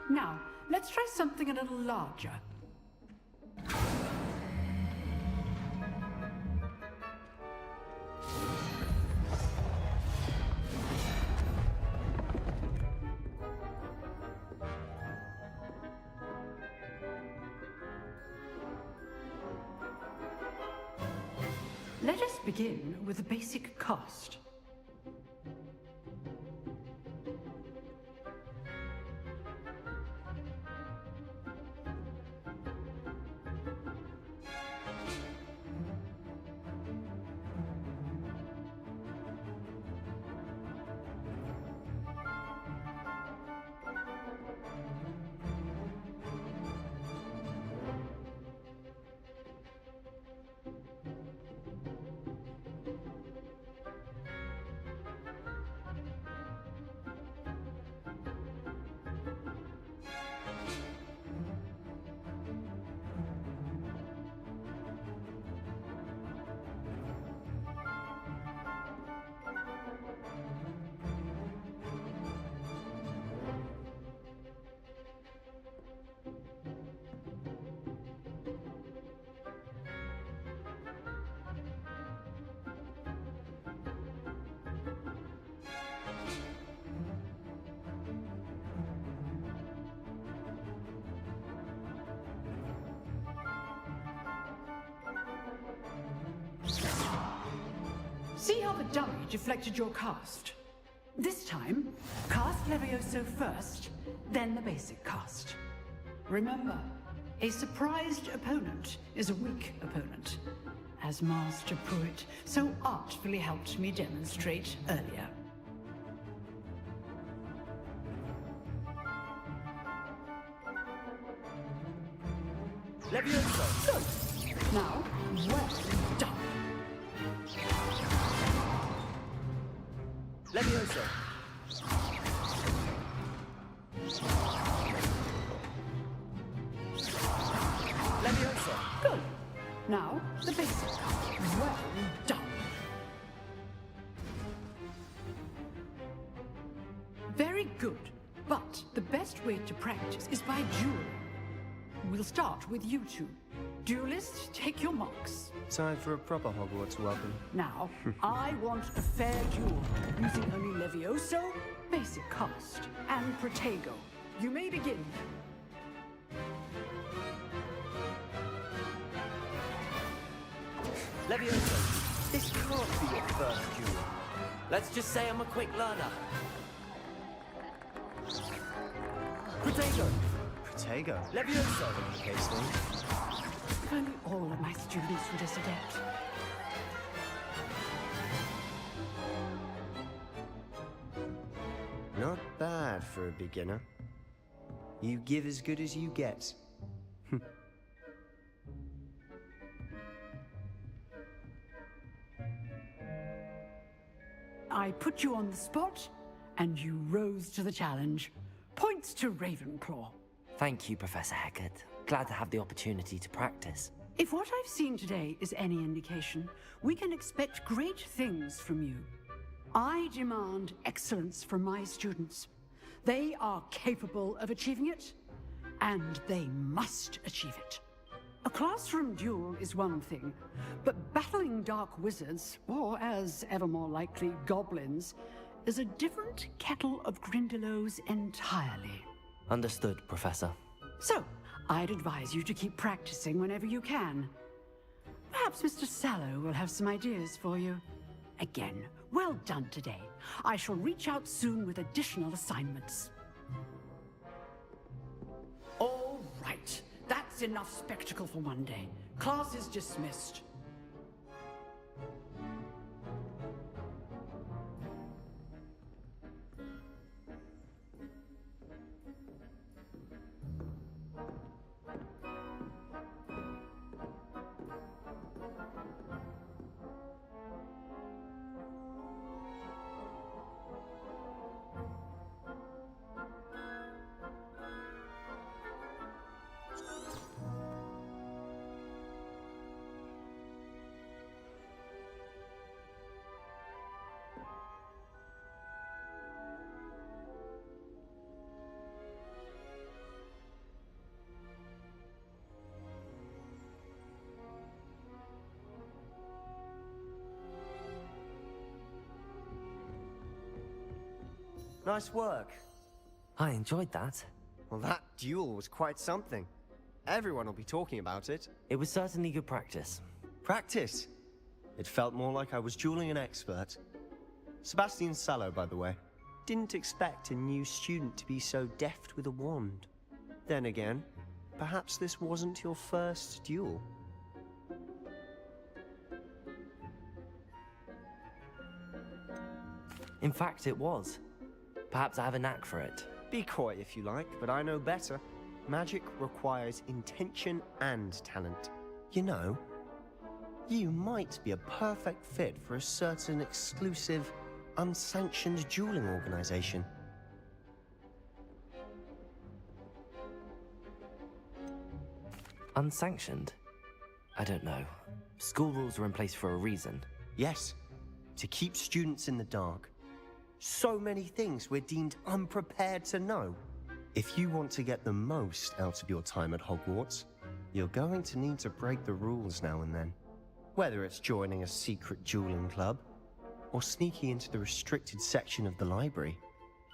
Now, let's try something a little larger. Let us begin with the basic cast. See how the dummy deflected your cast? This time, cast Levioso first, then the basic cast. Remember, a surprised opponent is a weak opponent, as Master Pruitt so artfully helped me demonstrate earlier. Levioso. Good. Now, well done. Levioso. Levioso. Good. Now, the basic. Well done. Very good. But the best way to practice is by dueling. We'll start with you two. Duelists, take your marks. Time for a proper Hogwarts welcome. Now, I want a fair duel, using only Levioso, basic cast, and Protego. You may begin. Levioso, this can't be your first duel. Let's just say I'm a quick learner. Protego. Protego? Levioso. Okay, Steve. If only all of my students were this adept. Not bad for a beginner. You give as good as you get. I put you on the spot, and you rose to the challenge. Points to Ravenclaw. Thank you, Professor Hecat. Glad to have the opportunity to practice. If what I've seen today is any indication, we can expect great things from you. I demand excellence from my students. They are capable of achieving it, and they must achieve it. A classroom duel is one thing, but battling dark wizards, or as ever more likely, goblins, is a different kettle of Grindylows entirely. Understood, Professor. So, I'd advise you to keep practicing whenever you can. Perhaps Mr. Sallow will have some ideas for you. Again, well done today. I shall reach out soon with additional assignments. All right. That's enough spectacle for one day. Class is dismissed. Nice work. I enjoyed that. Well, that duel was quite something. Everyone will be talking about it. It was certainly good practice. Practice? It felt more like I was dueling an expert. Sebastian Sallow, by the way. Didn't expect a new student to be so deft with a wand. Then again, perhaps this wasn't your first duel. In fact, it was. Perhaps I have a knack for it. Be coy if you like, but I know better. Magic requires intention and talent. You know, you might be a perfect fit for a certain exclusive, unsanctioned dueling organization. Unsanctioned? I don't know. School rules are in place for a reason. Yes, to keep students in the dark. So many things we're deemed unprepared to know. If you want to get the most out of your time at Hogwarts, you're going to need to break the rules now and then. Whether it's joining a secret dueling club, or sneaking into the restricted section of the library,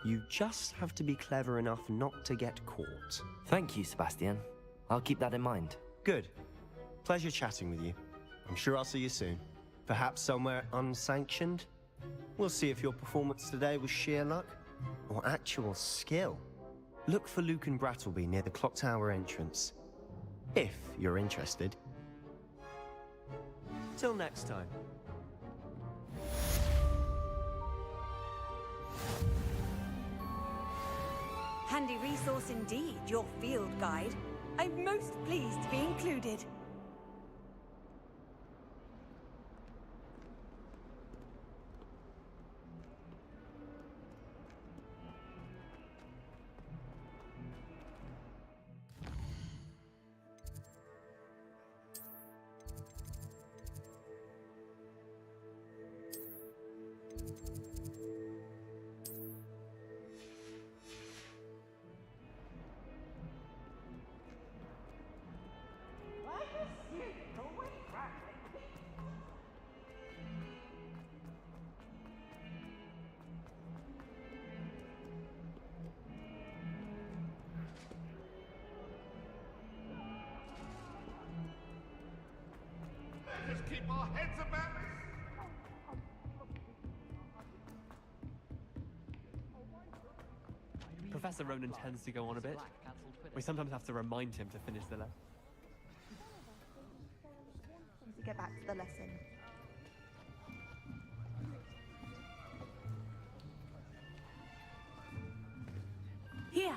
you just have to be clever enough not to get caught. Thank you, Sebastian. I'll keep that in mind. Good. Pleasure chatting with you. I'm sure I'll see you soon. Perhaps somewhere unsanctioned? We'll see if your performance today was sheer luck or actual skill. Look for Luke and Brattleby near the clock tower entrance, if you're interested. Till next time. Handy resource indeed, your field guide. I'm most pleased to be included. Just keep our heads about this. Professor Ronan tends to go on a bit. We sometimes have to remind him to finish the lesson. To get back to the lesson. Here,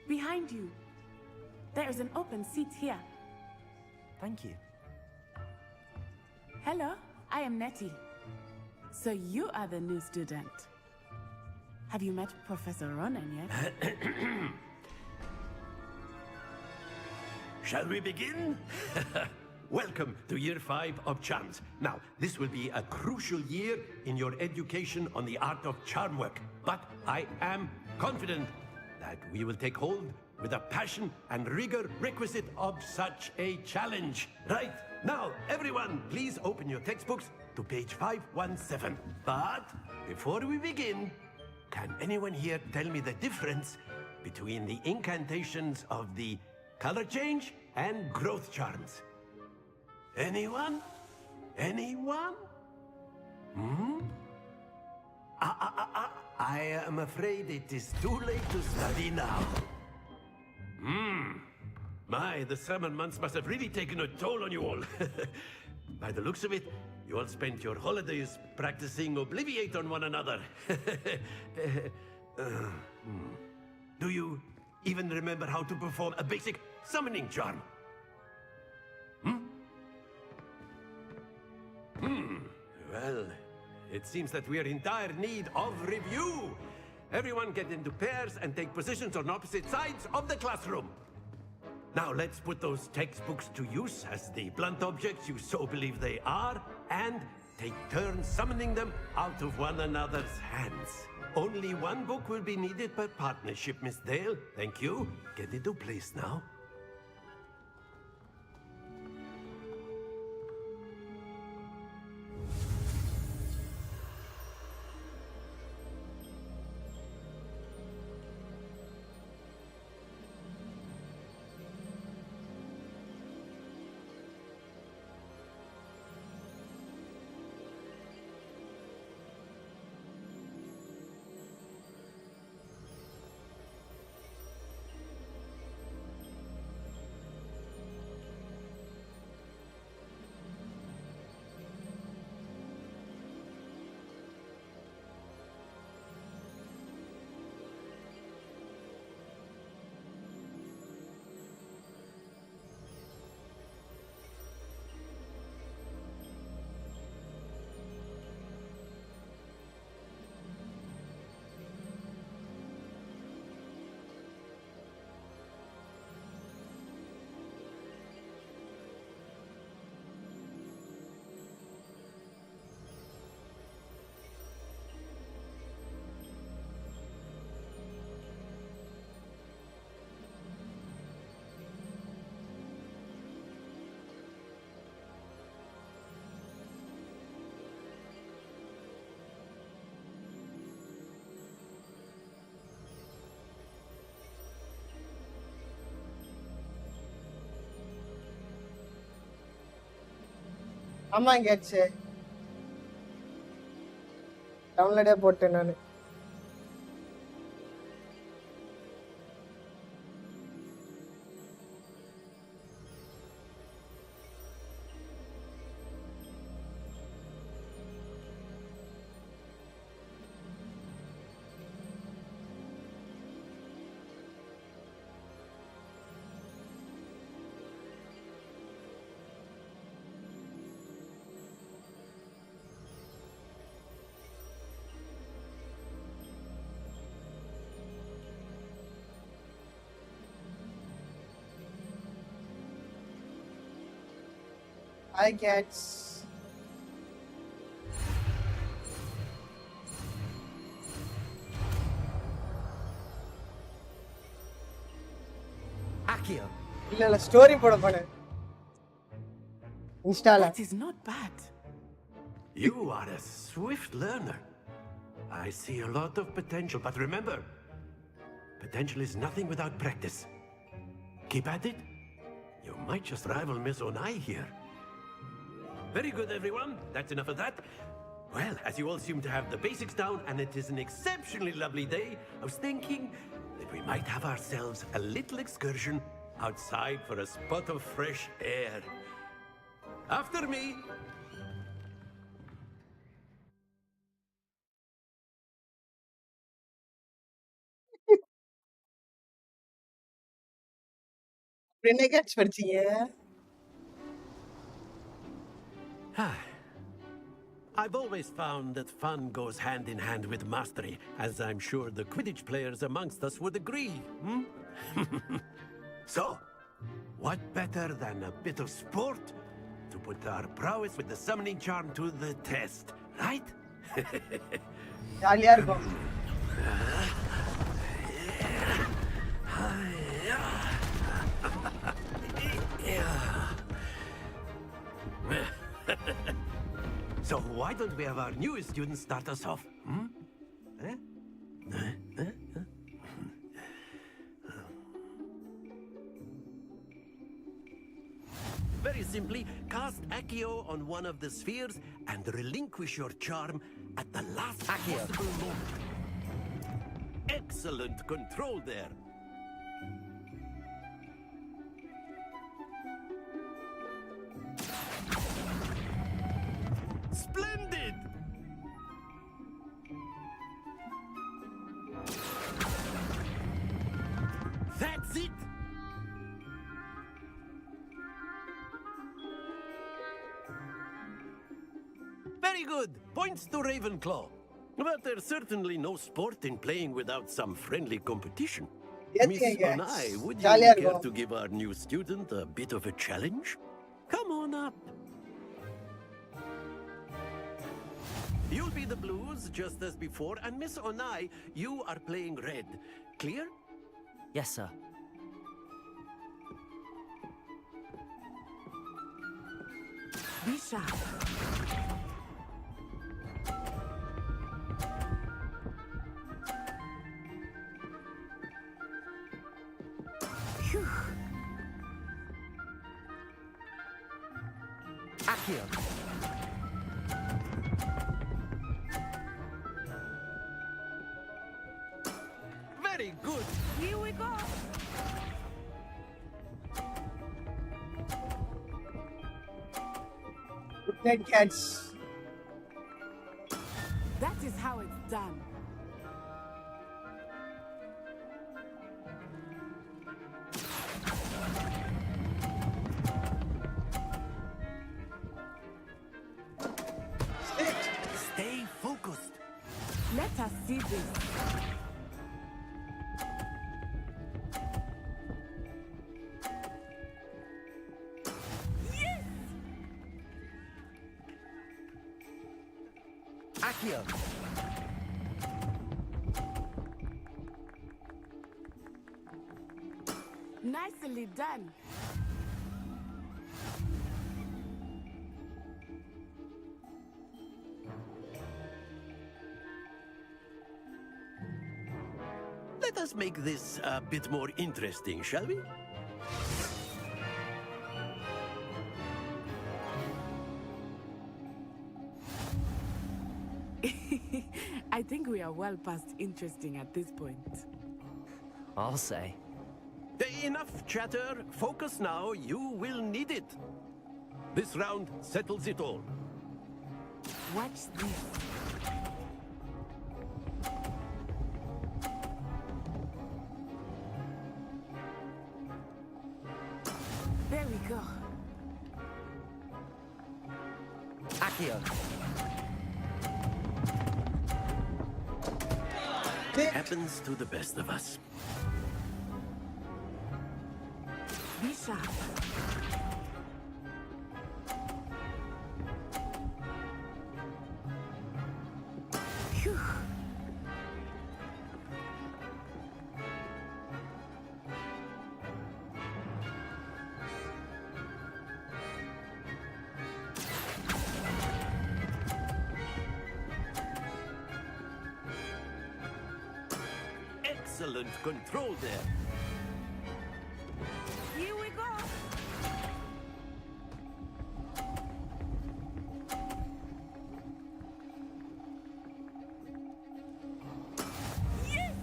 behind you. There is an open seat here. Thank you. Hello, I am Nettie. So you are the new student. Have you met Professor Ronan yet? Shall we begin? Welcome to Year 5 of Charms. Now, this will be a crucial year in your education on the art of charm work. But I am confident that we will take hold with a passion and rigor requisite of such a challenge. Right, now, everyone, please open your textbooks to page 517. But before we begin, can anyone here tell me the difference between the incantations of the color change and growth charms. Anyone? Anyone? Hmm? I am afraid it is too late to study now. The summer months must have really taken a toll on you all. By the looks of it, you all spent your holidays practicing Obliviate on one another. Do you even remember how to perform a basic summoning charm? Well, it seems that we are in dire need of review. Everyone get into pairs and take positions on opposite sides of the classroom. Now let's put those textbooks to use as the blunt objects you so believe they are, and take turns summoning them out of one another's hands. Only one book will be needed per partnership, Miss Dale. Thank you. Get into place now. ஆமா கேட்சே டவுன்லோடே போட்டேன் நான். Hi cats. Akio. இல்ல story போட போறேன் இன்ஸ்டால. That is not bad. You are a swift learner. I see a lot of potential, but remember, potential is nothing without practice. Keep at it. You might just rival Miss Onai here. Very good, everyone. That's enough of that. Well, as you all seem to have the basics down, and it is an exceptionally lovely day, I was thinking that we might have ourselves a little excursion outside for a spot of fresh air. After me. என்ன catch படிச்சீங்க? I've always found that fun goes hand in hand with mastery, as I'm sure the Quidditch players amongst us would agree. So, what better than a bit of sport to put our prowess with the summoning charm to the test, right? ஜாலியா இருக்கும். So why don't we have our newest student start us off? Very simply, cast Accio on one of the spheres and relinquish your charm at the last possible moment. Excellent control there. Splendid! That's it! Very good. Points to Ravenclaw. But there's certainly no sport in playing without some friendly competition. Miss Onai, would you care to give our new student a bit of a challenge? Come on up. You'll be the blues, just as before, and Miss Onai, you are playing red. Clear? Yes, sir. Be sharp. Phew. Accio. Very good. Here we go. Good catch. That is how it's done. Stay focused. Let us see this. Yes! Accio. Nicely done. Let us make this a bit more interesting, shall we? I think we are well past interesting at this point. I'll say. Enough chatter. Focus now. You will need it. This round settles it all. Watch this. There we go. Accio. Happens to the best of us. Be sharp. Phew. Excellent control there. Here we go. Yes!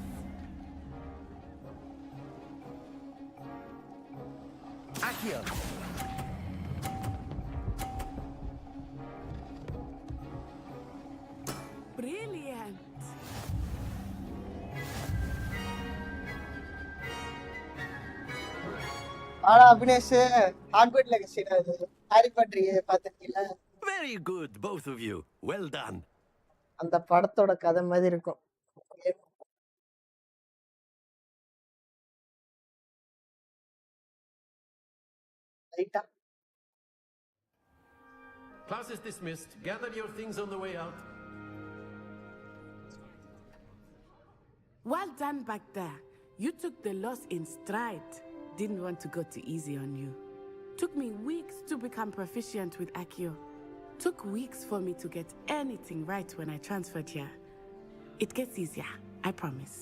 Accio. Brilliant. ஆனா Abinesh Hogwarts legacy அது Harry Potter பாத்திருக்கீங்களா? Very good, both of you. Well done. அந்த படத்தோட கதை மாதிரி இருக்கும். ரைட்டா? Class is dismissed. Gather your things on the way out. Well done back there. You took the loss in stride. Didn't want to go too easy on you. Took me weeks to become proficient with Accio. Took weeks for me to get anything right when I transferred here. It gets easier, I promise.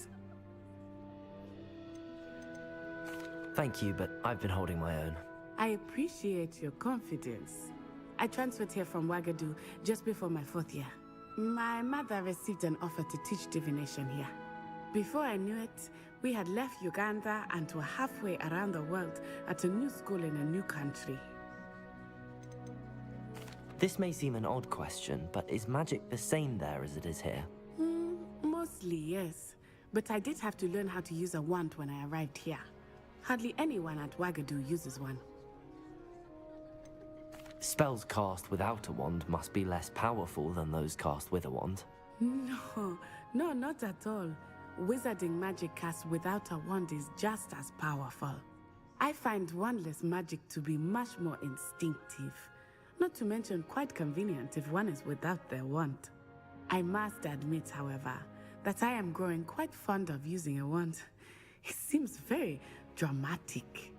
Thank you, but I've been holding my own. I appreciate your confidence. I transferred here from Wagadu just before my 4th year. My mother received an offer to teach divination here. Before I knew it, we had left Uganda and were halfway around the world at a new school in a new country. This may seem an odd question, but is magic the same there as it is here? Mostly, yes. But I did have to learn how to use a wand when I arrived here. Hardly anyone at Wagadu uses one. Spells cast without a wand must be less powerful than those cast with a wand. No, not at all. Wizarding magic cast without a wand is just as powerful. I find wandless magic to be much more instinctive. Not to mention quite convenient if one is without their wand. I must admit, however, that I am growing quite fond of using a wand. It seems very dramatic.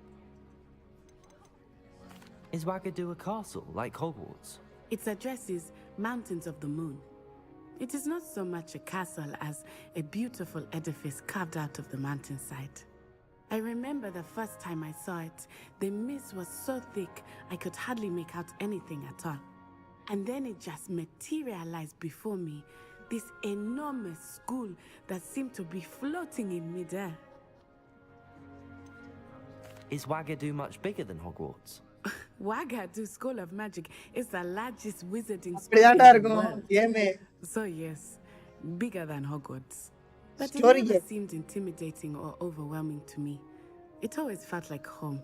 Is Wagadu a castle, like Hogwarts? Its address is Mountains of the Moon. It is not so much a castle as a beautiful edifice carved out of the mountainside. I remember the first time I saw it, the mist was so thick I could hardly make out anything at all. And then it just materialized before me, this enormous school that seemed to be floating in midair. Is Wagadu much bigger than Hogwarts? Wagadu School of Magic is the largest wizarding school in the world. So yes, bigger than Hogwarts. But it never seemed intimidating or overwhelming to me. It always felt like home.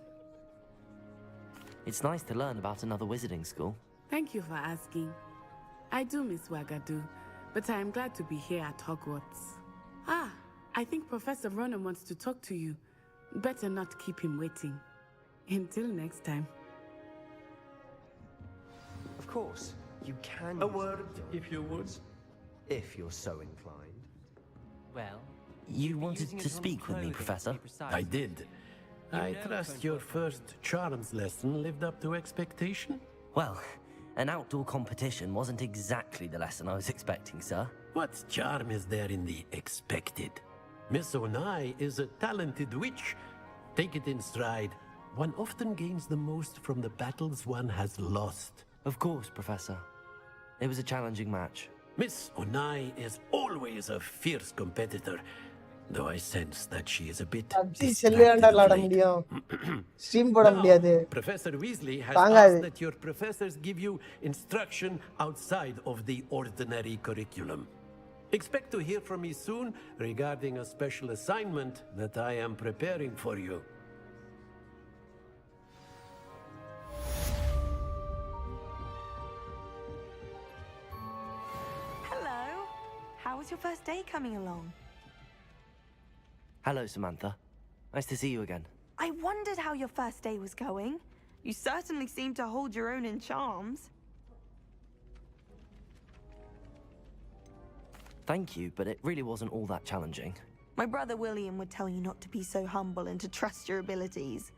It's nice to learn about another wizarding school. Thank you for asking. I do miss Wagadu, but I am glad to be here at Hogwarts. Ah, I think Professor Ronan wants to talk to you. Better not keep him waiting. Until next time. Of course, you can. A word, if you would. If you're so inclined. Well, you wanted to speak with me, Professor? I did. I trust your first charms lesson lived up to expectation? Well, an outdoor competition wasn't exactly the lesson I was expecting, sir. What charm is there in the expected? Miss Onai is a talented witch. Take it in stride. One often gains the most from the battles one has lost. Of course, Professor. It was a challenging match. Miss Onai is always a fierce competitor, though I sense that she is a bit distracted of late. Now, Professor Weasley has asked that your professors give you instruction outside of the ordinary curriculum. Expect to hear from me soon regarding a special assignment that I am preparing for you. Hello. How was your first day coming along? Hello, Samantha. Nice to see you again. I wondered how your first day was going. You certainly seem to hold your own in charms. Thank you, but it really wasn't all that challenging. My brother William would tell you not to be so humble and to trust your abilities.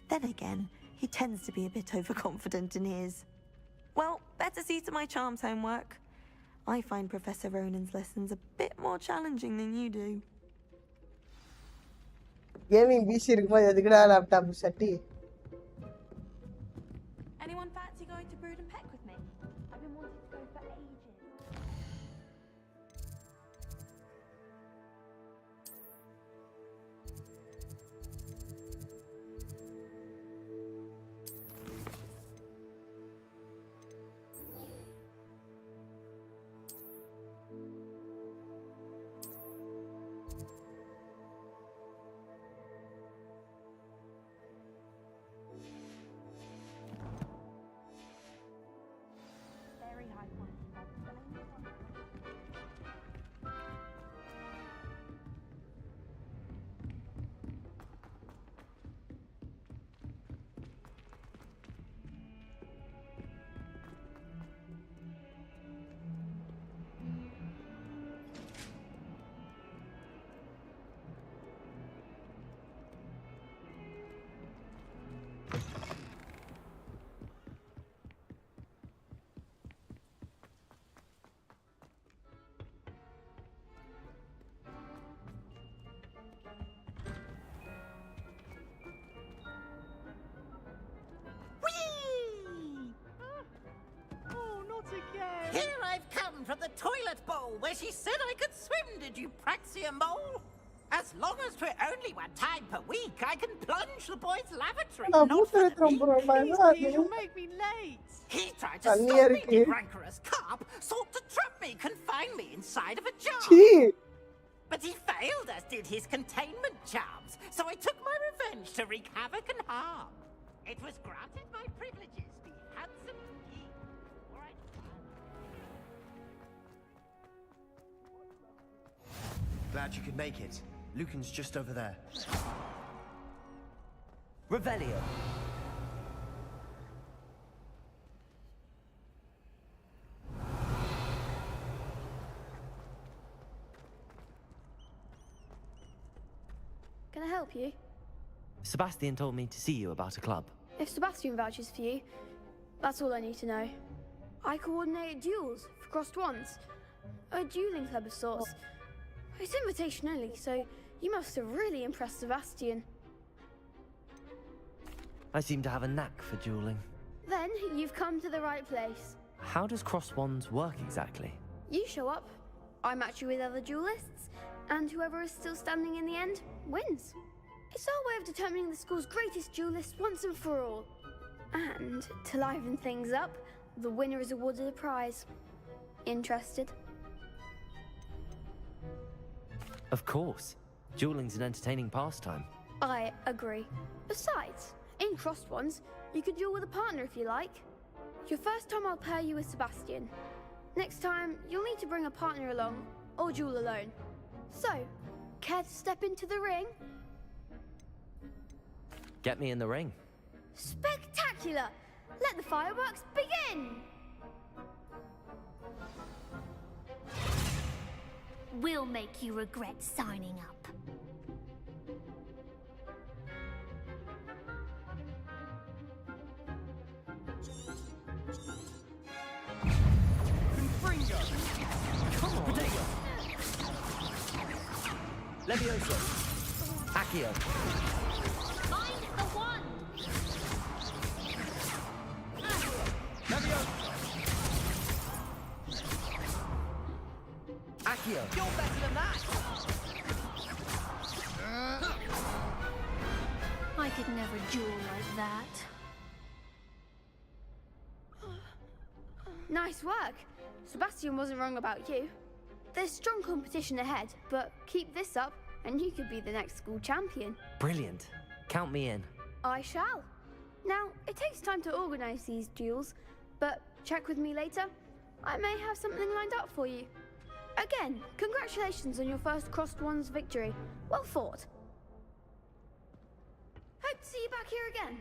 Then again, he tends to be a bit overconfident in his. Well, better see to my charms homework. I find Professor Ronan's lessons a bit more challenging than you do. Gaming PC இருக்கும்போது எதுக்குடா laptop சட்டி? Anyone fancy going to Brood and Peck with me? I've been wanting to go for ages. toilet bowl where she said I could swim, did you praxia mole? As long as for only 1 time per week, I can plunge the boy's lavatory. நான் Not for மூத்த the week. compromise. You'll make me late. He tried to தண்ணியா stop me, இருக்கு. the rancorous carp, sought to trap me, confine me inside of a jar. See. But he failed, as did his containment charms, so I took my revenge to wreak havoc and harm. It was granted my privileges, the handsome king. Or I'd Glad you could make it. Lucan's just over there. Revelio. Can I help you? Sebastian told me to see you about a club. If Sebastian vouches for you, that's all I need to know. I coordinate duels for crossed ones. A dueling club of sorts. It's invitation only, so you must have really impressed Sebastian. I seem to have a knack for dueling. Then you've come to the right place. How does cross wands work exactly? You show up, I match you with other duelists, and whoever is still standing in the end wins. It's our way of determining the school's greatest duelist once and for all. And to liven things up, the winner is awarded a prize. Interested? Of course. Dueling's an entertaining pastime. I agree. Besides, in crossed ones, you could duel with a partner if you like. Your first time I'll pair you with Sebastian. Next time, you'll need to bring a partner along, or duel alone. So, care to step into the ring? Get me in the ring. Spectacular! Let the fireworks begin! We'll make you regret signing up. Confringo! Come on! Potato! Levioso! Accio! Find the one! Levioso! Accio! You're better than that! I could never duel like that. Nice work. Sebastian wasn't wrong about you. There's strong competition ahead, but keep this up and you could be the next school champion. Brilliant. Count me in. I shall. Now, it takes time to organize these duels, but check with me later. I may have something lined up for you. Again, congratulations on your first crossed ones victory. Well fought. Hope to see you back here again.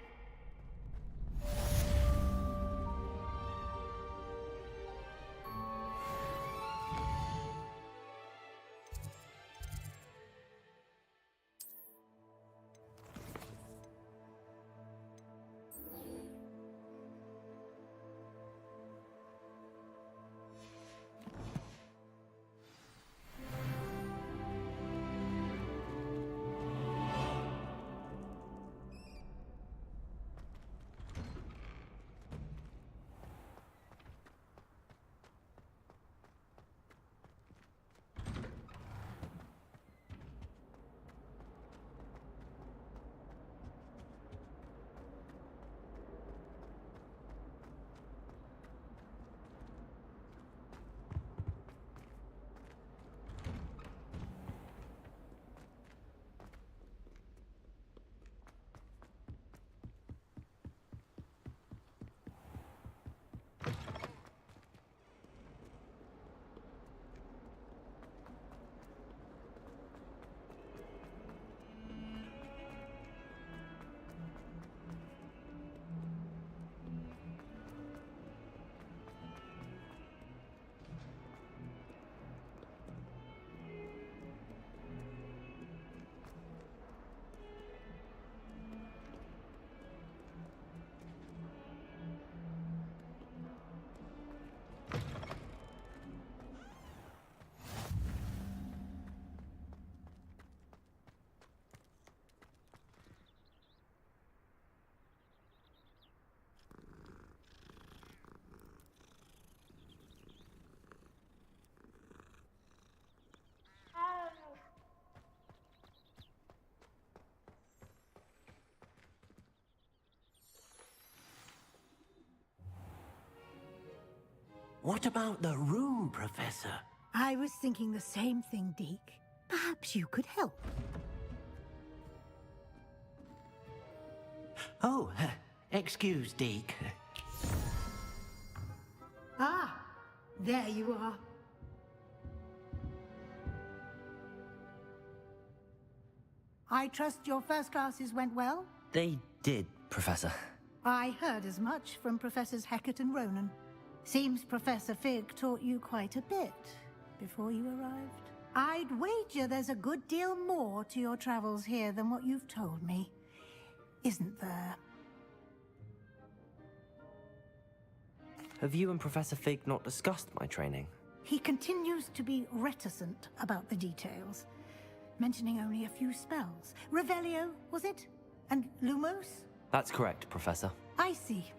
What about the room, Professor? I was thinking the same thing, Deke. Perhaps you could help. Oh, excuse, Deke. Ah, there you are. I trust your first classes went well? They did, Professor. I heard as much from Professors Hecat and Ronan. Seems Professor Fig taught you quite a bit before you arrived. I'd wager there's a good deal more to your travels here than what you've told me. Isn't there? Have you and Professor Fig not discussed my training? He continues to be reticent about the details, mentioning only a few spells. Revelio, was it? And Lumos? That's correct, Professor. I see.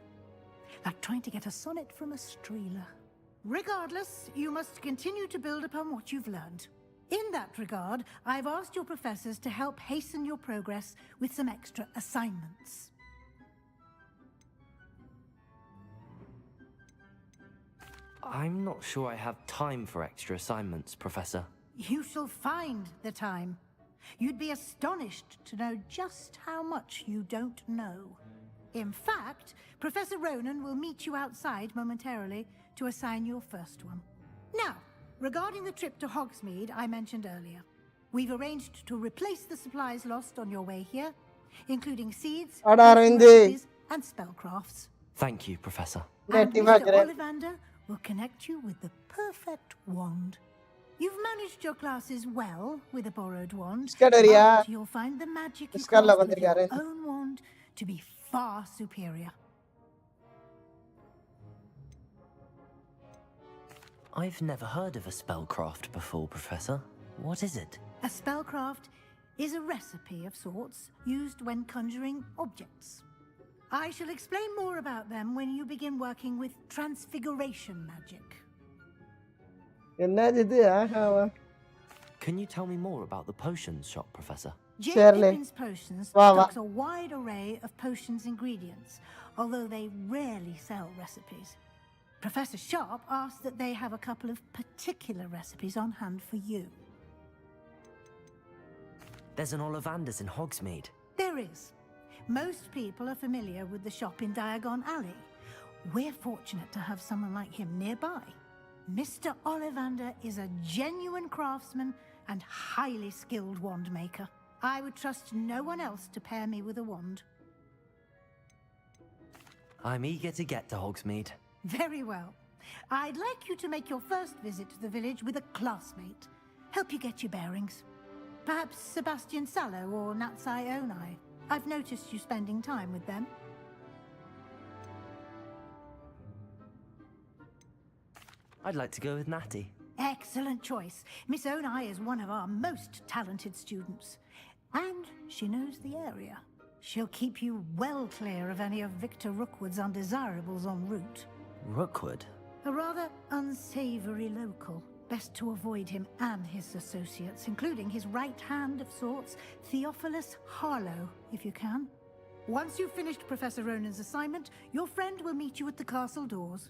Like trying to get a sonnet from a streeler. Regardless, you must continue to build upon what you've learned. In that regard, I've asked your professors to help hasten your progress with some extra assignments. I'm not sure I have time for extra assignments, Professor. You shall find the time. You'd be astonished to know just how much you don't know. In fact, Professor Ronan will meet you outside momentarily to assign your first one. Now, regarding the trip to Hogsmeade I mentioned earlier, we've arranged to replace the supplies lost on your way here, including seeds, recipes, and spellcrafts. Thank you, Professor. And Mr. Ollivander will connect you with the perfect wand. You've managed your classes well with a borrowed wand, but you'll find the magic you craft with your own wand to be far superior. I've never heard of a spellcraft before, Professor. What is it? A spellcraft is a recipe of sorts used when conjuring objects. I shall explain more about them when you begin working with transfiguration magic. Can you tell me more about the potions shop, Professor? Jake Pippin's Potions stocks a wide array of potions ingredients, although they rarely sell recipes. Professor Sharp asked that they have a couple of particular recipes on hand for you. There's an Ollivander's in Hogsmeade. There is. Most people are familiar with the shop in Diagon Alley. We're fortunate to have someone like him nearby. Mr. Ollivander is a genuine craftsman and highly skilled wand maker. I would trust no one else to pair me with a wand. I'm eager to get to Hogsmeade. Very well. I'd like you to make your first visit to the village with a classmate. Help you get your bearings. Perhaps Sebastian Sallow or Natsai Onai. I've noticed you spending time with them. I'd like to go with Natty. Excellent choice. Miss Onai is one of our most talented students. And she knows the area. She'll keep you well clear of any of Victor Rookwood's undesirables en route. Rookwood? A rather unsavory local. Best to avoid him and his associates, including his right hand of sorts, Theophilus Harlow, if you can. Once you've finished Professor Ronan's assignment, your friend will meet you at the castle doors.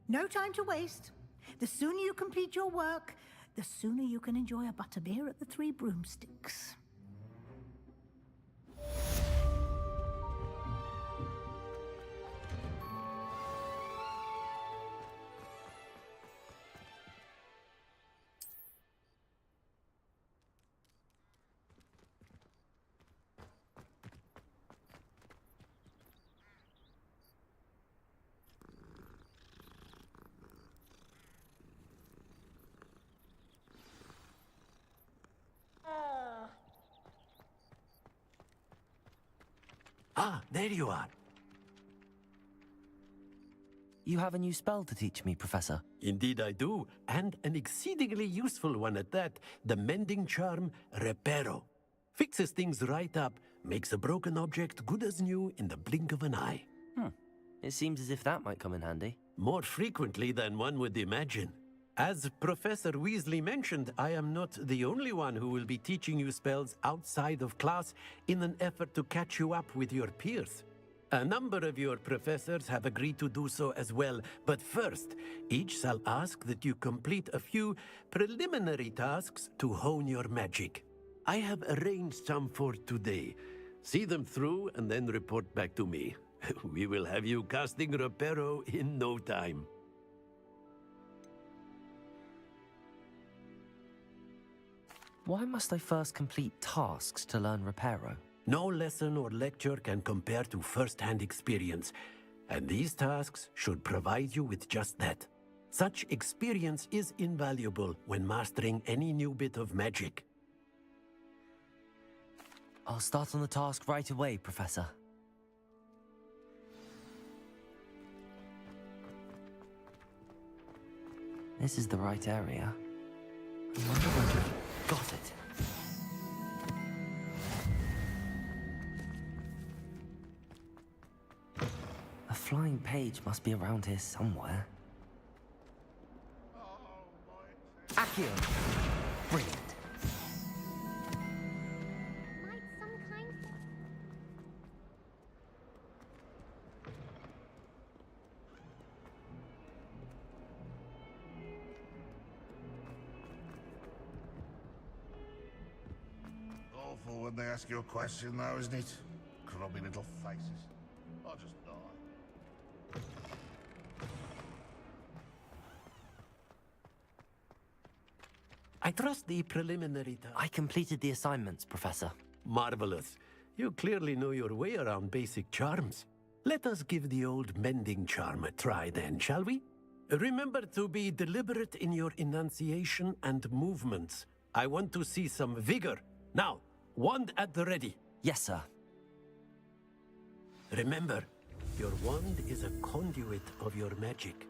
No time to waste. The sooner you complete your work, the sooner you can enjoy a butterbeer at the Three Broomsticks. Ah, there you are. You have a new spell to teach me, Professor. Indeed I do, and an exceedingly useful one at that. The mending charm, Reparo. Fixes things right up, makes a broken object good as new in the blink of an eye. It seems as if that might come in handy. More frequently than one would imagine. As Professor Weasley mentioned, I am not the only one who will be teaching you spells outside of class in an effort to catch you up with your peers. A number of your professors have agreed to do so as well, but first, each shall ask that you complete a few preliminary tasks to hone your magic. I have arranged some for today. See them through and then report back to me. We will have you casting Reparo in no time. Why must I first complete tasks to learn Reparo? No lesson or lecture can compare to first-hand experience, and these tasks should provide you with just that. Such experience is invaluable when mastering any new bit of magic. I'll start on the task right away, Professor. This is the right area. I wonder where I got it. A flying page must be around here somewhere. Accio! Brilliant. Awful when they ask you a question, though, isn't it? Grubby little faces. I'll just die. I trust the preliminary task. I completed the assignments, Professor. Marvelous. You clearly know your way around basic charms. Let us give the old mending charm a try then, shall we? Remember to be deliberate in your enunciation and movements. I want to see some vigor. Now, wand at the ready. Yes, sir. Remember, your wand is a conduit of your magic.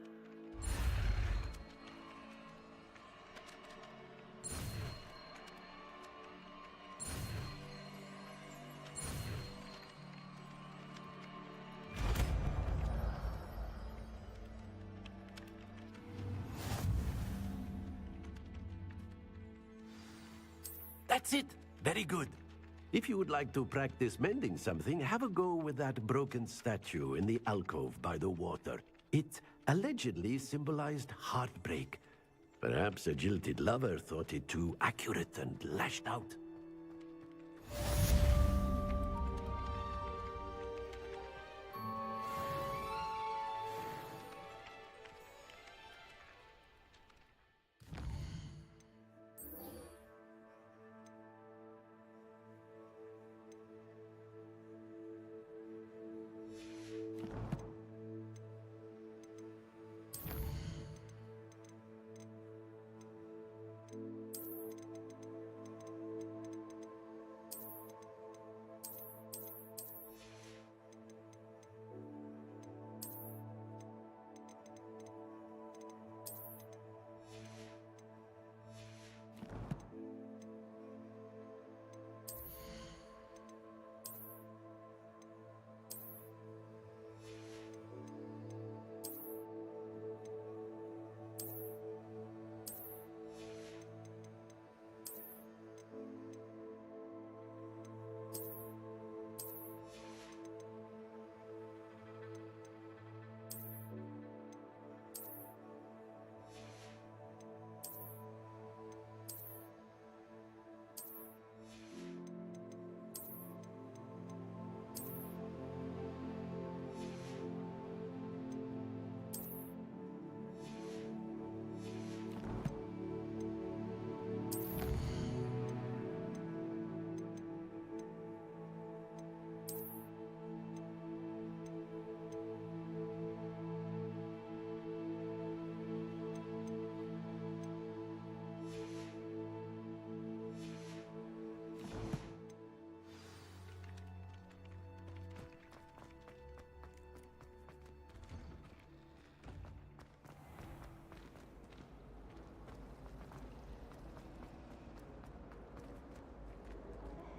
That's it! Very good. If you would like to practice mending something, have a go with that broken statue in the alcove by the water. It allegedly symbolized heartbreak. Perhaps a jilted lover thought it too accurate and lashed out.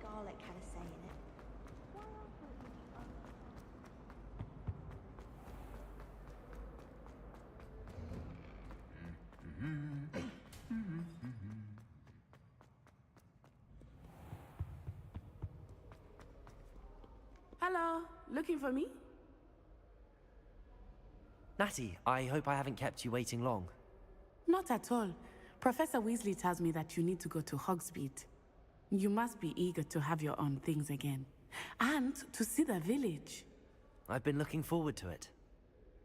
Garlic had a say in it. Hello, looking for me? Natty, I hope I haven't kept you waiting long. Not at all. Professor Weasley tells me that you need to go to Hogsmeade. You must be eager to have your own things again. And to see the village. I've been looking forward to it.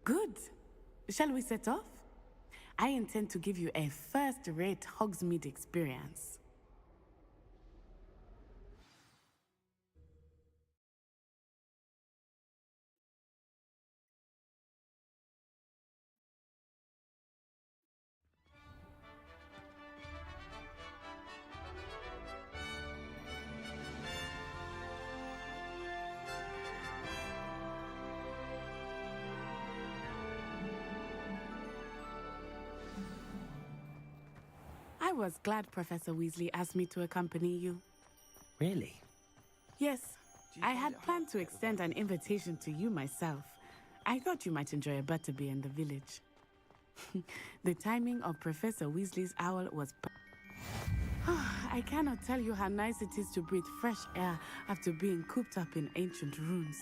Good. Shall we set off? I intend to give you a first-rate Hogsmeade experience. I was glad Professor Weasley asked me to accompany you. Really? Yes, I had planned to extend an invitation to you myself. I thought you might enjoy a butterbeer in the village. The timing of Professor Weasley's owl was I cannot tell you how nice it is to breathe fresh air after being cooped up in ancient ruins.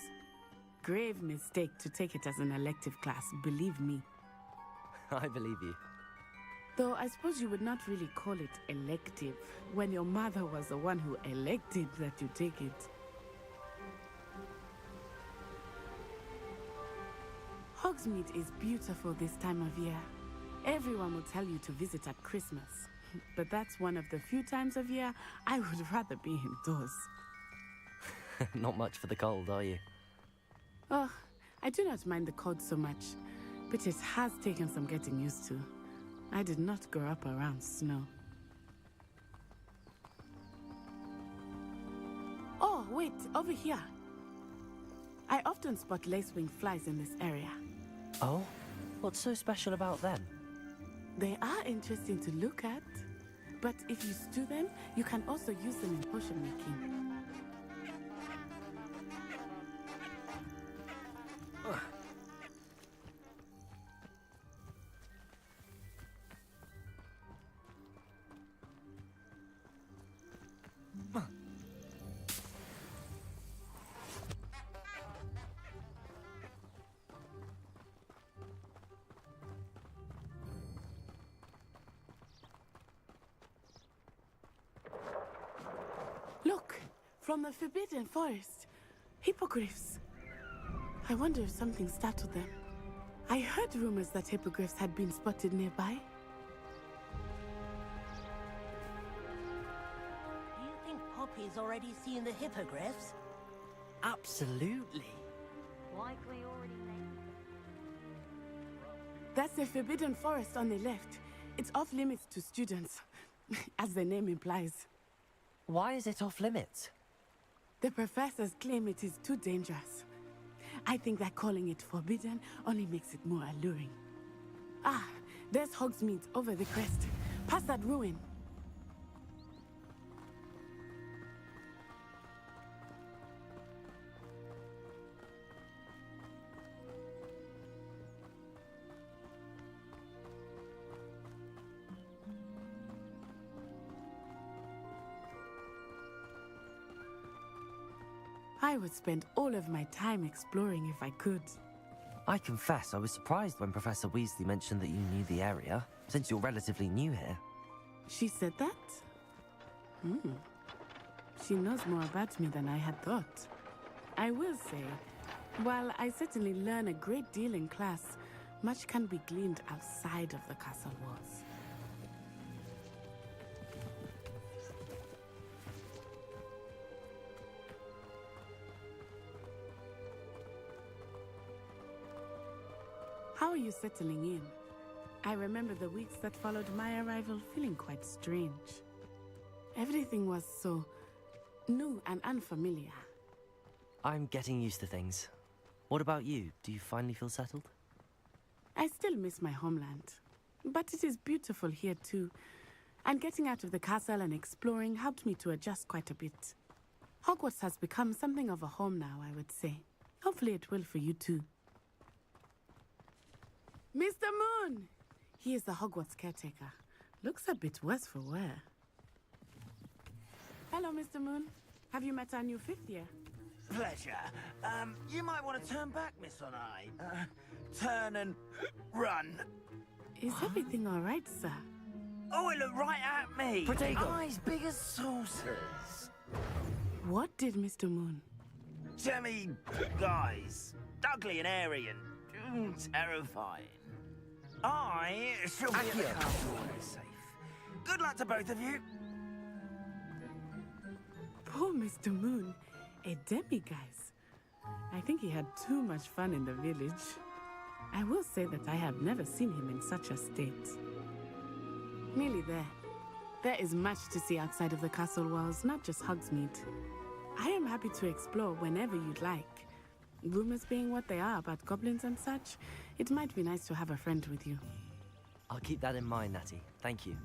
Grave mistake to take it as an elective class, believe me. I believe you. Though I suppose you would not really call it elective when your mother was the one who elected that you take it. Hogsmeade is beautiful this time of year. Everyone will tell you to visit at Christmas. But that's one of the few times of year I would rather be indoors. Not much for the cold, are you? Oh, I do not mind the cold so much, but it has taken some getting used to. I did not grow up around snow. Oh, wait, over here. I often spot lacewing flies in this area. Oh? What's so special about them? They are interesting to look at, but if you stew them, you can also use them in potion making. Look, from the Forbidden Forest, hippogriffs. I wonder if something startled them. I heard rumors that hippogriffs had been spotted nearby. Do you think Poppy's already seen the hippogriffs? Absolutely. Likely already named. That's the Forbidden Forest on the left. It's off limits to students, as the name implies. Why is it off limits? The professors claim it is too dangerous. I think that calling it forbidden only makes it more alluring. Ah, there's Hogsmeade over the crest. Past that ruin. I would spend all of my time exploring if I could. I confess I was surprised when Professor Weasley mentioned that you knew the area, since you're relatively new here. She said that? She knows more about me than I had thought. I will say, while I certainly learn a great deal in class, much can be gleaned outside of the castle walls. How are you settling in? I remember the weeks that followed my arrival feeling quite strange. Everything was so new and unfamiliar. I'm getting used to things. What about you? Do you finally feel settled? I still miss my homeland, but it is beautiful here too. And getting out of the castle and exploring helped me to adjust quite a bit. Hogwarts has become something of a home now, I would say. Hopefully it will for you too. Mr. Moon! He is the Hogwarts caretaker. Looks a bit worse for wear. Hello, Mr. Moon. Have you met our new fifth year? pleasure. You might want to turn back, Miss Onai. Turn and run. Is everything all right, sir? Oh, it looked right at me. Protego. Eyes big as saucers. What did Mr. Moon? Jemmy guys. Ugly and airy and terrifying. I shall be at the castle when it's safe. Good luck to both of you. Poor Mr. Moon. A demiguise. I think he had too much fun in the village. I will say that I have never seen him in such a state. Nearly there. There is much to see outside of the castle walls, not just Hogsmeade. I am happy to explore whenever you'd like. Rumors being what they are about goblins and such, it might be nice to have a friend with you. I'll keep that in mind, Natty. Thank you.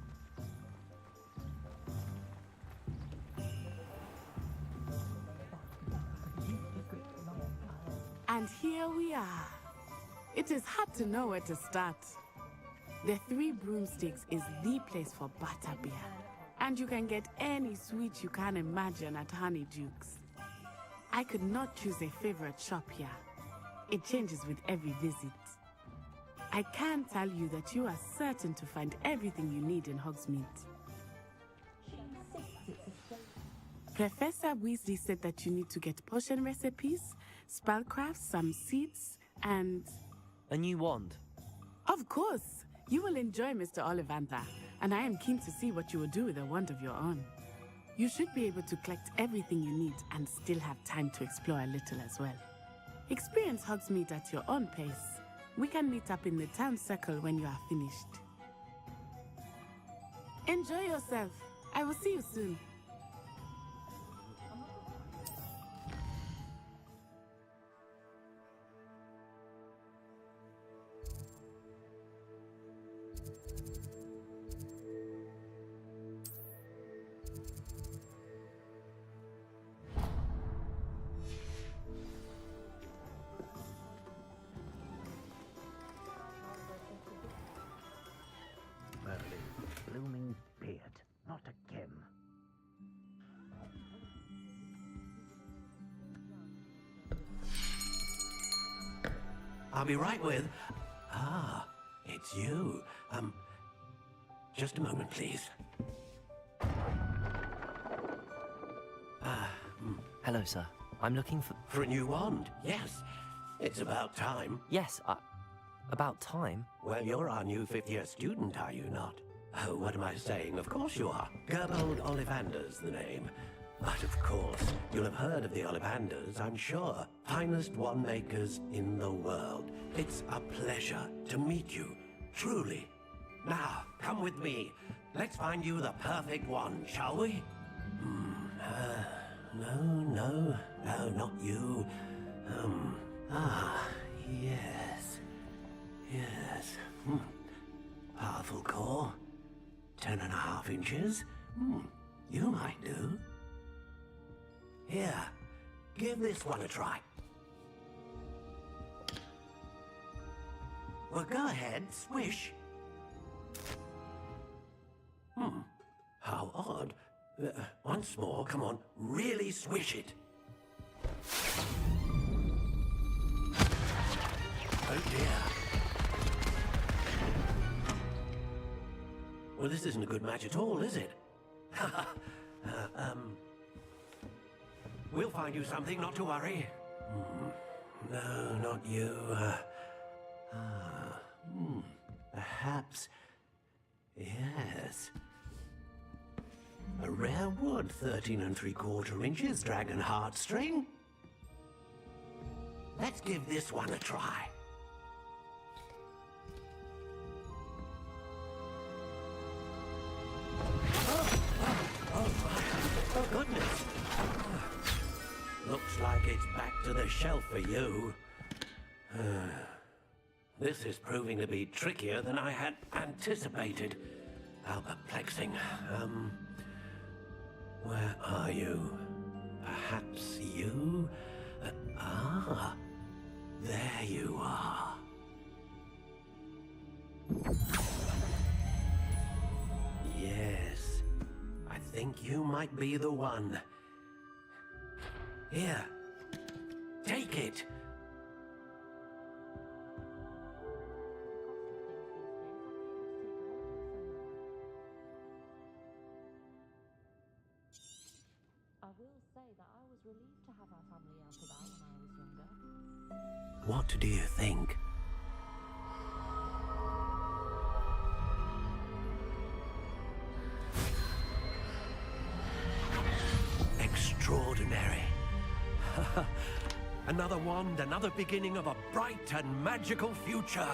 And here we are. It is hard to know where to start. The Three Broomsticks is the place for butterbeer. And you can get any sweet you can imagine at Honeydukes. I could not choose a favorite shop here. It changes with every visit. I can tell you that you are certain to find everything you need in Hogsmeade. Professor Weasley said that you need to get potion recipes, spellcrafts, some seeds, and... A new wand. Of course! You will enjoy Mr. Ollivander, and I am keen to see what you will do with a wand of your own. You should be able to collect everything you need and still have time to explore a little as well. Experience Hogsmeade at your own pace. We can meet up in the town circle when you are finished. Enjoy yourself. I will see you soon. Blooming beard, not again. I'll be right with... Ah, it's you. Just a moment, please. Hello, sir. I'm looking for... For a new wand, yes. It's about time. Yes, about time? Well, you're our new fifth-year student, are you not? Oh, what am I saying? Of course you are. Gerbold Ollivander's the name. But of course, you'll have heard of the Ollivanders, I'm sure. Finest wand makers in the world. It's a pleasure to meet you, truly. Now, come with me. Let's find you the perfect wand, shall we? No, not you. Yes. Powerful core. 10.5 inches. You might do. Here, give this one a try. Well, go ahead, swish. How odd. Once more, come on, really swish it. Oh dear. Well, this isn't a good match at all, is it? We'll find you something, not to worry. No, not you. Perhaps... Yes. A rare wood, 13 3/4 inches, dragon heartstring. Let's give this one a try. Oh, goodness. Looks like it's back to the shelf for you. This is proving to be trickier than I had anticipated. How perplexing. Where are you? Perhaps you? There you are. Yes, I think you might be the one. Here, it. I will say that I was relieved to have our family out about when I was younger. What do you think? Extraordinary. Another wand, another beginning of a bright and magical future.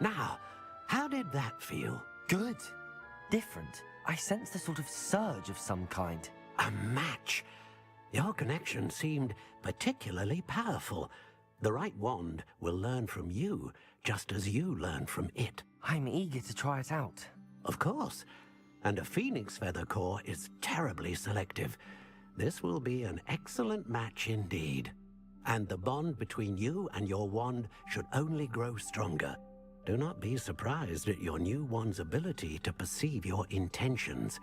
Now, how did that feel? Good. Different. I sensed a sort of surge of some kind. A match. Your connection seemed particularly powerful. The right wand will learn from you, just as you learn from it. I'm eager to try it out. Of course. And a phoenix feather core is terribly selective. This will be an excellent match indeed. And the bond between you and your wand should only grow stronger. Do not be surprised at your new wand's ability to perceive your intentions,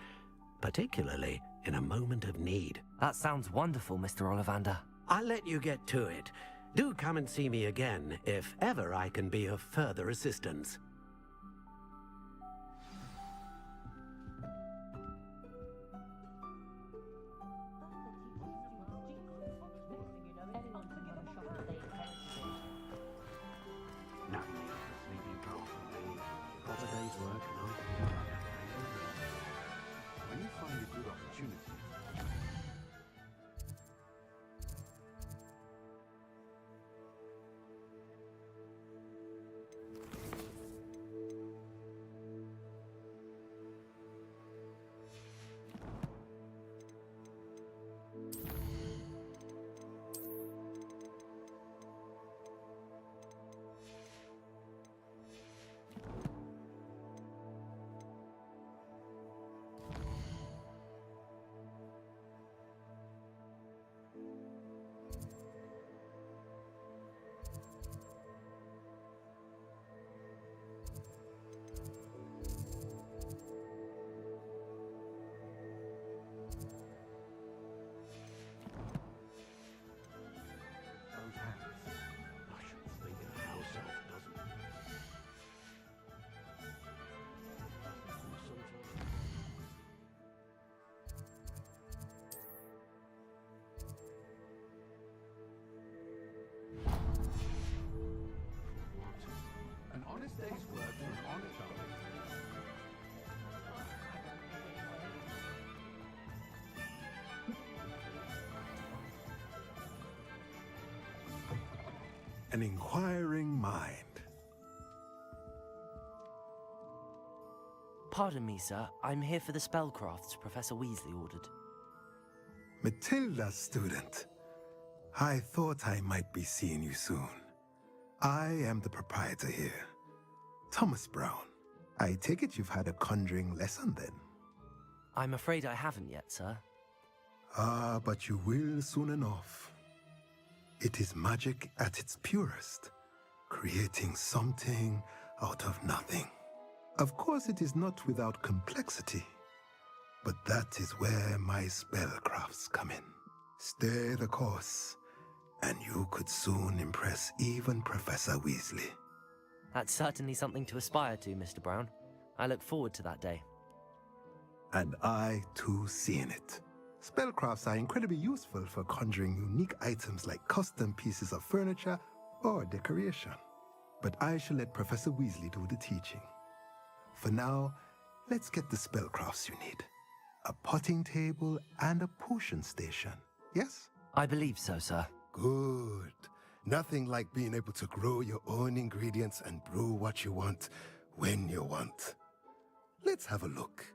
particularly in a moment of need. That sounds wonderful, Mr. Ollivander. I'll let you get to it. Do come and see me again if ever I can be of further assistance. When you find a good opportunity, an honest day's work for an honest hour. An inquiring mind. Pardon me, sir. I'm here for the spellcrafts Professor Weasley ordered. Matilda's student. I thought I might be seeing you soon. I am the proprietor here, Thomas Brown. I take it you've had a conjuring lesson then? I'm afraid I haven't yet, sir. Ah, but you will soon enough. It is magic at its purest, creating something out of nothing. Of course, it is not without complexity, but that is where my spellcrafts come in. Stay the course, and you could soon impress even Professor Weasley. That's certainly something to aspire to, Mr. Brown. I look forward to that day. And I, too, seeing it. Spellcrafts are incredibly useful for conjuring unique items like custom pieces of furniture or decoration. But I shall let Professor Weasley do the teaching. For now, let's get the spellcrafts you need. A potting table and a potion station, yes? I believe so, sir. Good. Nothing like being able to grow your own ingredients and brew what you want when you want. Let's have a look.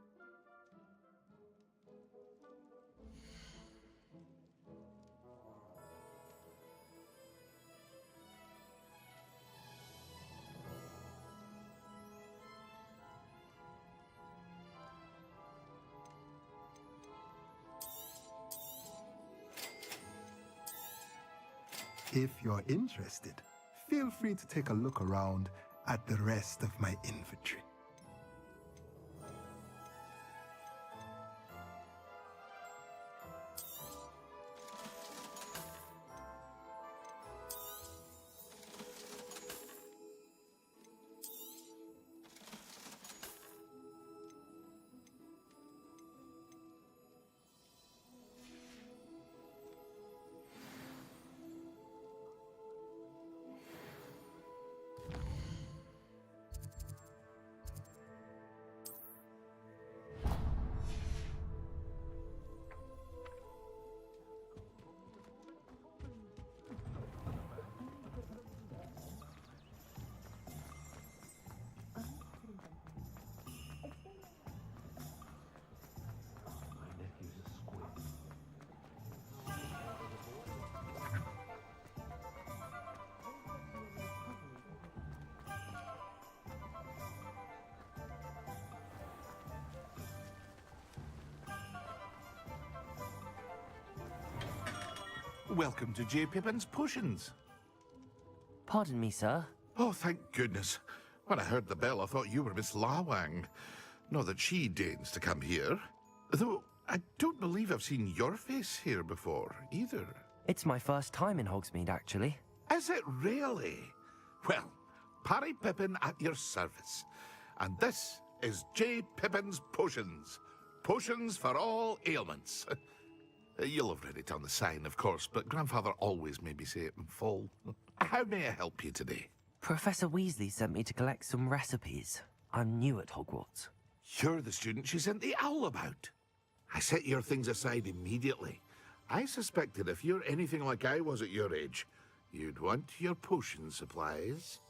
If you're interested, feel free to take a look around at the rest of my inventory. Welcome to J. Pippin's Potions. Pardon me, sir. Oh, thank goodness. When I heard the bell, I thought you were Miss Lawang. Not that she deigns to come here. Though, I don't believe I've seen your face here before, either. It's my first time in Hogsmeade, actually. Is it really? Well, Parry Pippin at your service. And this is J. Pippin's Potions. Potions for all ailments. You'll have read it on the sign, of course, but Grandfather always made me say it in full. How may I help you today? Professor Weasley sent me to collect some recipes. I'm new at Hogwarts. You're the student she sent the owl about. I set your things aside immediately. I suspected if you're anything like I was at your age, you'd want your potion supplies.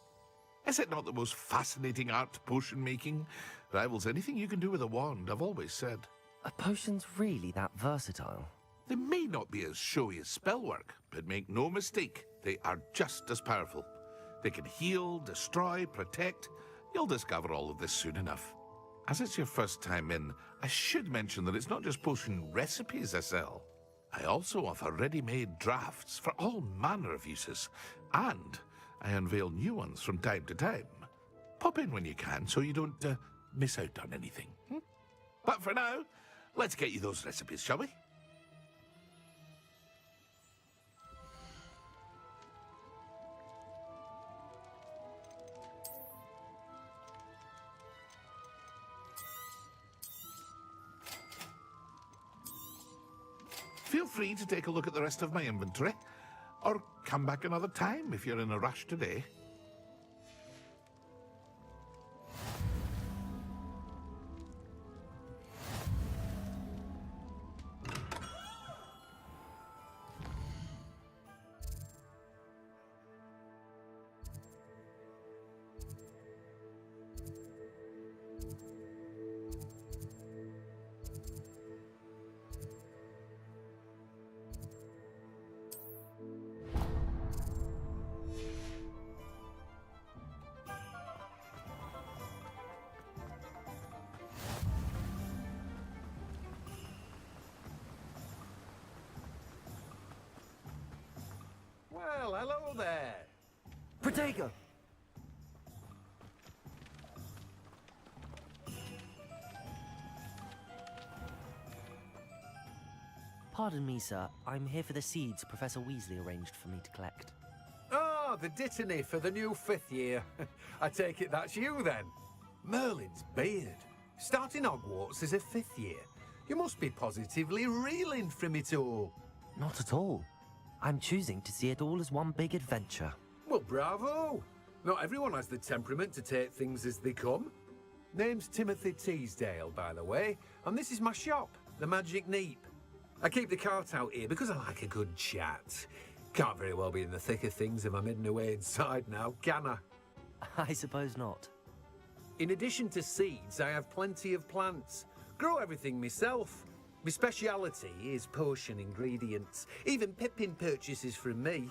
Is it not the most fascinating art, potion making? Rivals anything you can do with a wand, I've always said. Are potions really that versatile? They may not be as showy as spellwork, but make no mistake, they are just as powerful. They can heal, destroy, protect. You'll discover all of this soon enough. As it's your first time in, I should mention that it's not just potion recipes I sell. I also offer ready-made drafts for all manner of uses, and I unveil new ones from time to time. Pop in when you can so you don't miss out on anything. But for now, let's get you those recipes, shall we? Feel free to take a look at the rest of my inventory, or come back another time if you're in a rush today. Well, hello there. Protego! Pardon me, sir. I'm here for the seeds Professor Weasley arranged for me to collect. Ah, the dittany for the new 5th year. I take it that's you, then. Merlin's beard. Starting Hogwarts as a 5th year. You must be positively reeling from it all. Not at all. I'm choosing to see it all as one big adventure. Well, bravo! Not everyone has the temperament to take things as they come. Name's Timothy Teasdale, by the way, and this is my shop, the Magic Neep. I keep the cart out here because I like a good chat. Can't very well be in the thick of things if I'm hidden away inside now, can I? I suppose not. In addition to seeds, I have plenty of plants. Grow everything myself. My speciality is potion ingredients. Even Pippin purchases from me.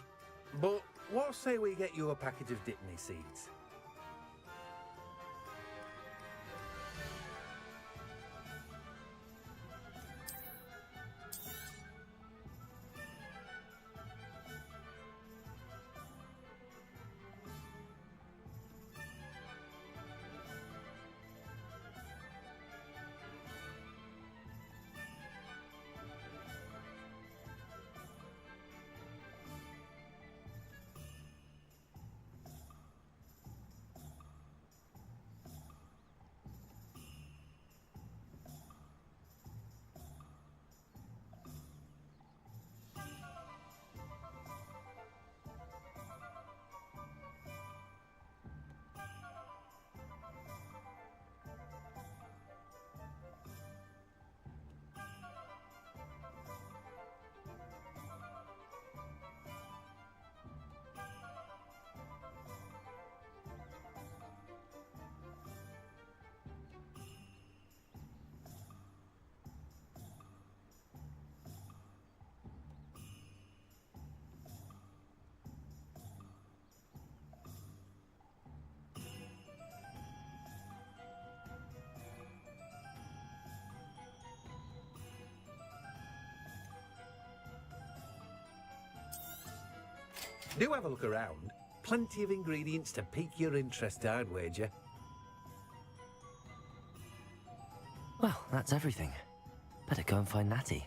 But what say we get you a packet of dittany seeds? Do have a look around. Plenty of ingredients to pique your interest, I'd wager. Well, that's everything. Better go and find Natty.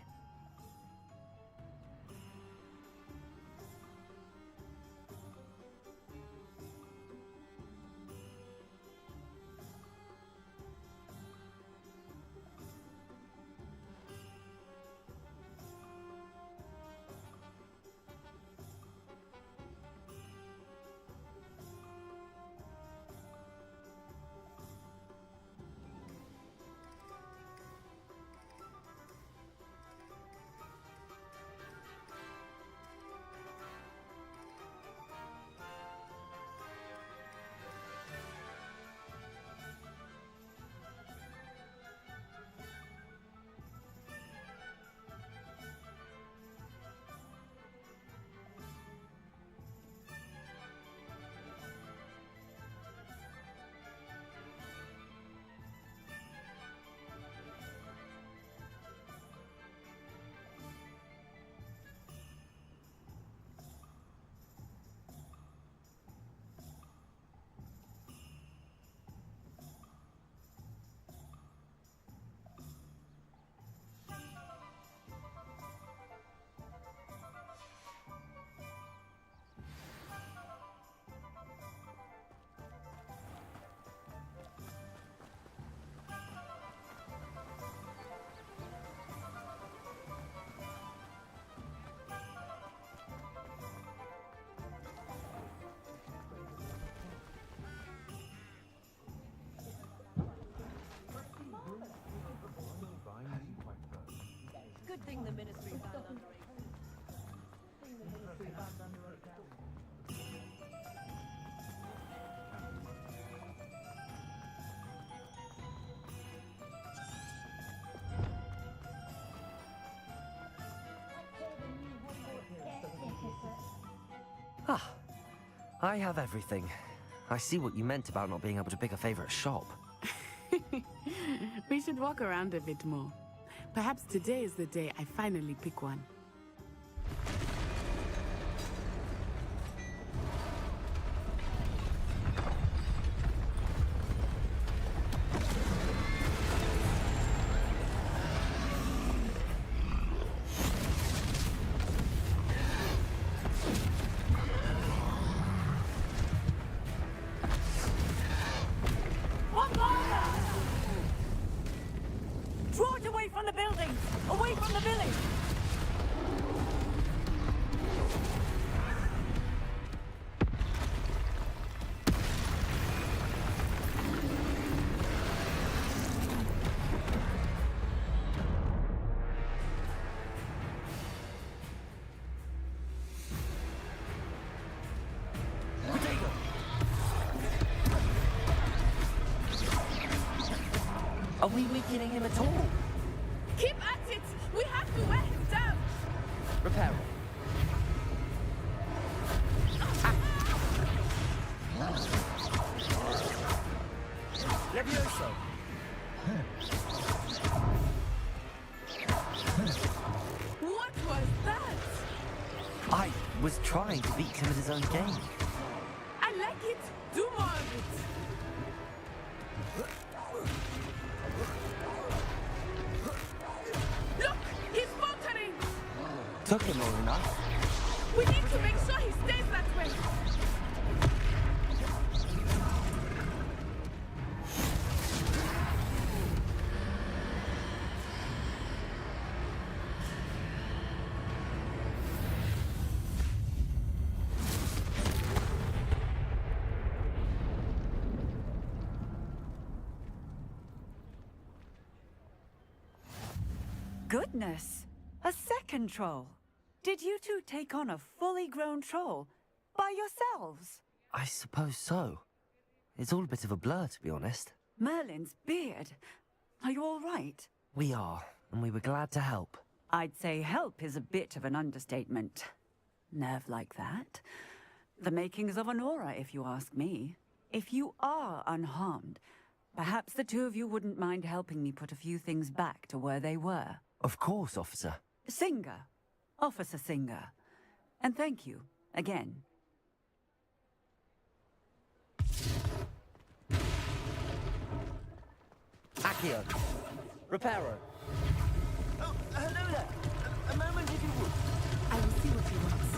Good thing the ministry found under Ah, I have everything. I see what you meant about not being able to pick a favorite shop. We should walk around a bit more. Perhaps today is the day I finally pick one. Draw it away from the buildings! Away from the village! Are we weakening him at all? Keep at it! We have to wear him down! Repair it. Levioso! What was that? I was trying to beat him at his own game. I like it! Do more of it! Look! He's faltering! Took him long enough. We need to make sure he stays that way! Goodness! A second troll! Did you two take on a fully grown troll by yourselves? I suppose so. It's all a bit of a blur, to be honest. Merlin's beard. Are you all right? We are, and we were glad to help. I'd say help is a bit of an understatement. Nerve like that. The makings of an aura, if you ask me. If you are unharmed, perhaps the two of you wouldn't mind helping me put a few things back to where they were. Of course, officer. Singer. Officer Singer. And thank you, again, Accio. Reparo. Oh, hello there. A moment if you would. I will see what he wants.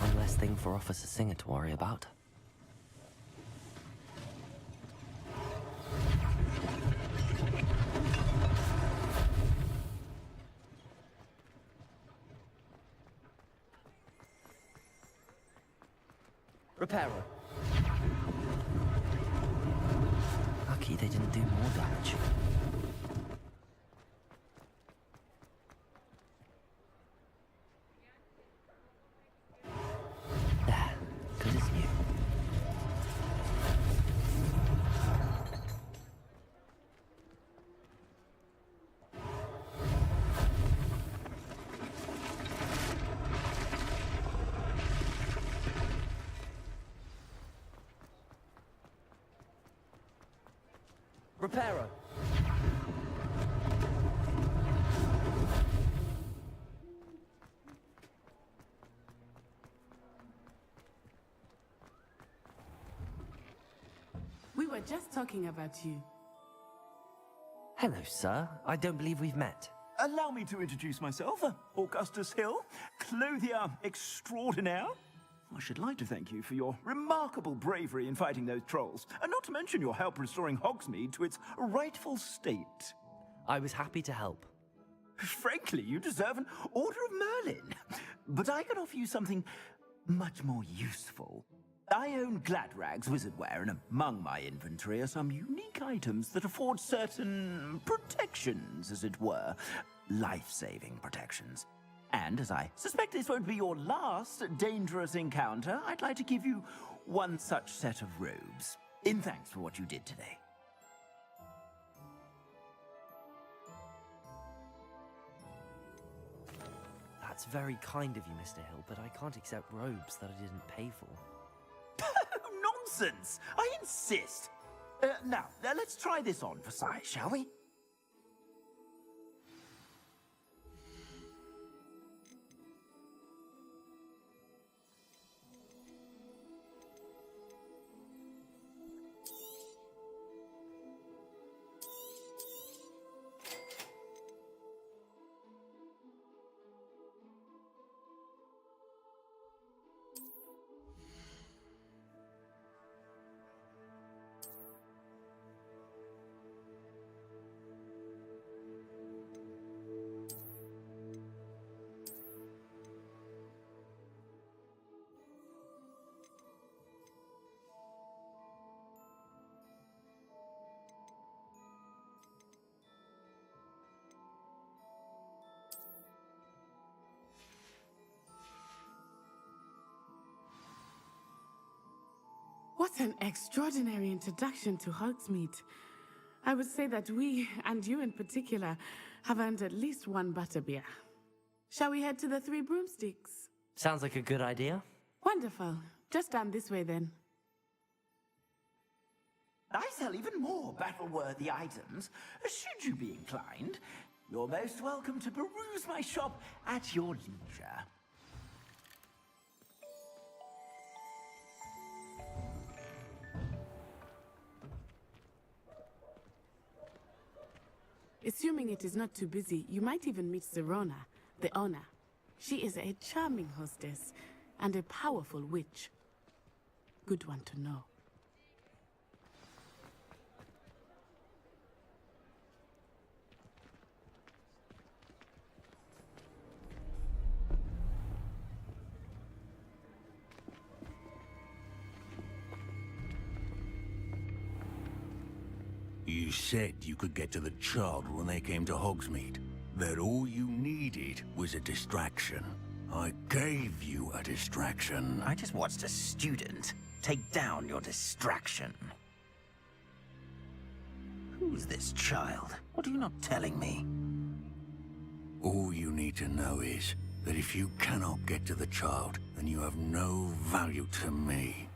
One less thing for Officer Singer to worry about. Reparo. Lucky they didn't do more damage. There, good as new. Reparo. We were just talking about you. Hello, sir. I don't believe we've met. Allow me to introduce myself, Augustus Hill, clothier extraordinaire. I should like to thank you for your remarkable bravery in fighting those trolls, and not to mention your help restoring Hogsmeade to its rightful state. I was happy to help. Frankly, you deserve an Order of Merlin. But I can offer you something much more useful. I own Gladrag's wizardware, and among my inventory are some unique items that afford certain protections, as it were. Life-saving protections. And as I suspect this won't be your last dangerous encounter, I'd like to give you one such set of robes, in thanks for what you did today. That's very kind of you, Mr. Hill, but I can't accept robes that I didn't pay for. Nonsense! I insist! Now, let's try this on for size, shall we? What an extraordinary introduction to Hogsmeade. I would say that we, and you in particular, have earned at least one butterbeer. Shall we head to the Three Broomsticks? Sounds like a good idea. Wonderful. Just down this way then. I sell even more battle-worthy items. Should you be inclined, you're most welcome to peruse my shop at your leisure. Assuming it is not too busy, you might even meet Zerona, the owner. She is a charming hostess and a powerful witch. Good one to know. You said you could get to the child when they came to Hogsmeade. That all you needed was a distraction. I gave you a distraction. I just watched a student take down your distraction. Who's this child? What are you not telling me? All you need to know is that if you cannot get to the child, then you have no value to me.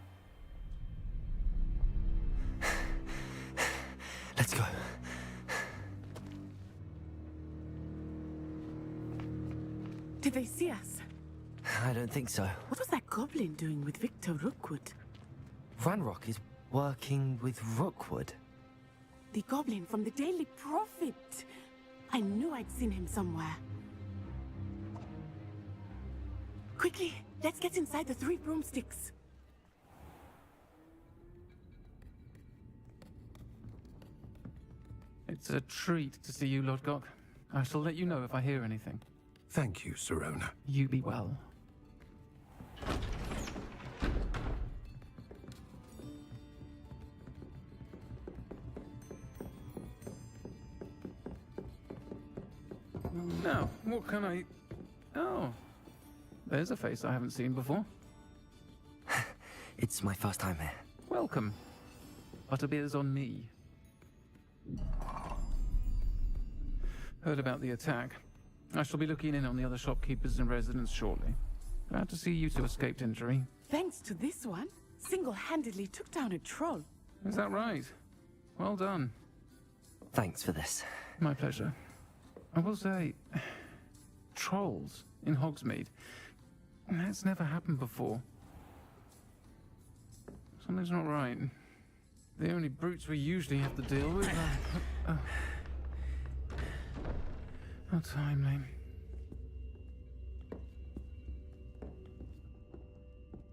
Let's go. Did they see us? I don't think so. What was that goblin doing with Victor Rookwood? Ranrock is working with Rookwood. The goblin from the Daily Prophet. I knew I'd seen him somewhere. Quickly, let's get inside the 3 broomsticks. It's a treat to see you, Lodgok. I shall let you know if I hear anything. Thank you, Sirona. You be well. Now, what can I... Oh, there's a face I haven't seen before. It's my first time here. Welcome. Butterbeer's on me. Heard about the attack. I shall be looking in on the other shopkeepers and residents shortly. Glad to see you two escaped injury. Thanks to this one, single-handedly took down a troll. Is that right? Well done. Thanks for this. My pleasure. I will say, trolls in Hogsmeade. That's never happened before. Something's not right. The only brutes we usually have to deal with are... How timely.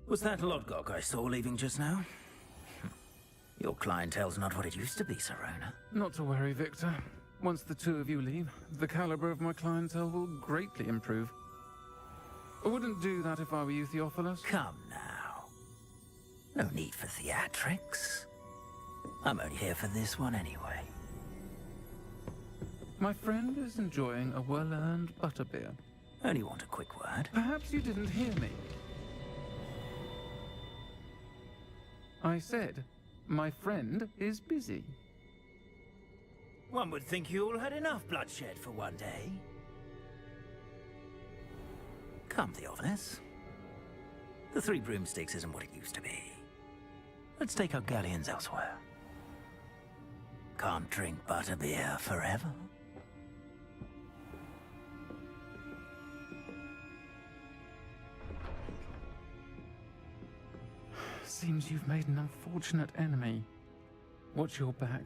Was that Lodgok I saw leaving just now? Your clientele's not what it used to be, Sirona. Not to worry, Victor. Once the two of you leave, the caliber of my clientele will greatly improve. I wouldn't do that if I were you, Theophilus. Come now. No need for theatrics. I'm only here for this one anyway. My friend is enjoying a well-earned butterbeer. Only want a quick word. Perhaps you didn't hear me. I said, my friend is busy. One would think you all had enough bloodshed for one day. Come, Theophilus. The 3 broomsticks isn't what it used to be. Let's take our galleons elsewhere. Can't drink butterbeer forever. Seems you've made an unfortunate enemy. Watch your back.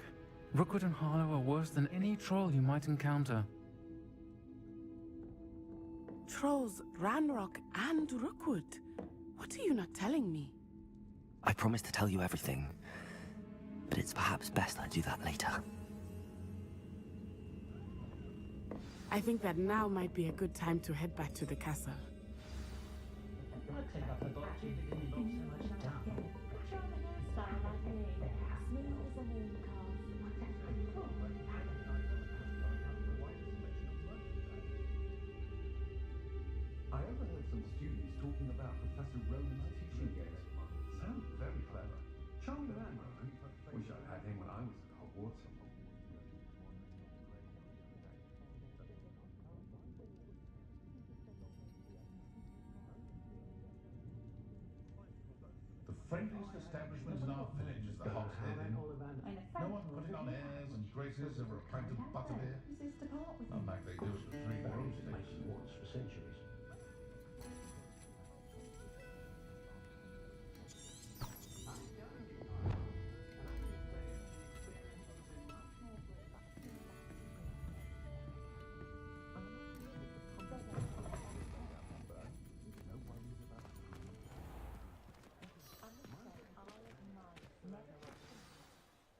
Rookwood and Harlow are worse than any troll you might encounter. Trolls, Ranrock, and Rookwood. What are you not telling me? I promised to tell you everything, but it's perhaps best I do that later. I think that now might be a good time to head back to the castle. I overheard some students talking about Professor Roland's teaching games. Sounds very clever. Charming man, Roland. Wish I'd had him when I was at Hogwarts. The friendliest establishment in our village is the Hog's Head Inn. No one putting on airs and graces over a pint of butterbeer. Not like they do at the 3 broomsticks. For centuries.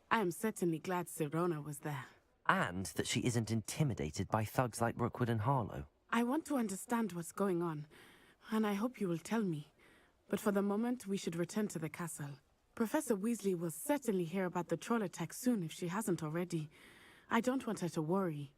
I am certainly glad Sirona was there. And that she isn't intimidated by thugs like Rookwood and Harlow. I want to understand what's going on, and I hope you will tell me. But for the moment, we should return to the castle. Professor Weasley will certainly hear about the troll attack soon if she hasn't already. I don't want her to worry.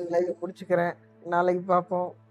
Live முடிச்சுக்கிறேன். நாளைக்கு பார்ப்போம்.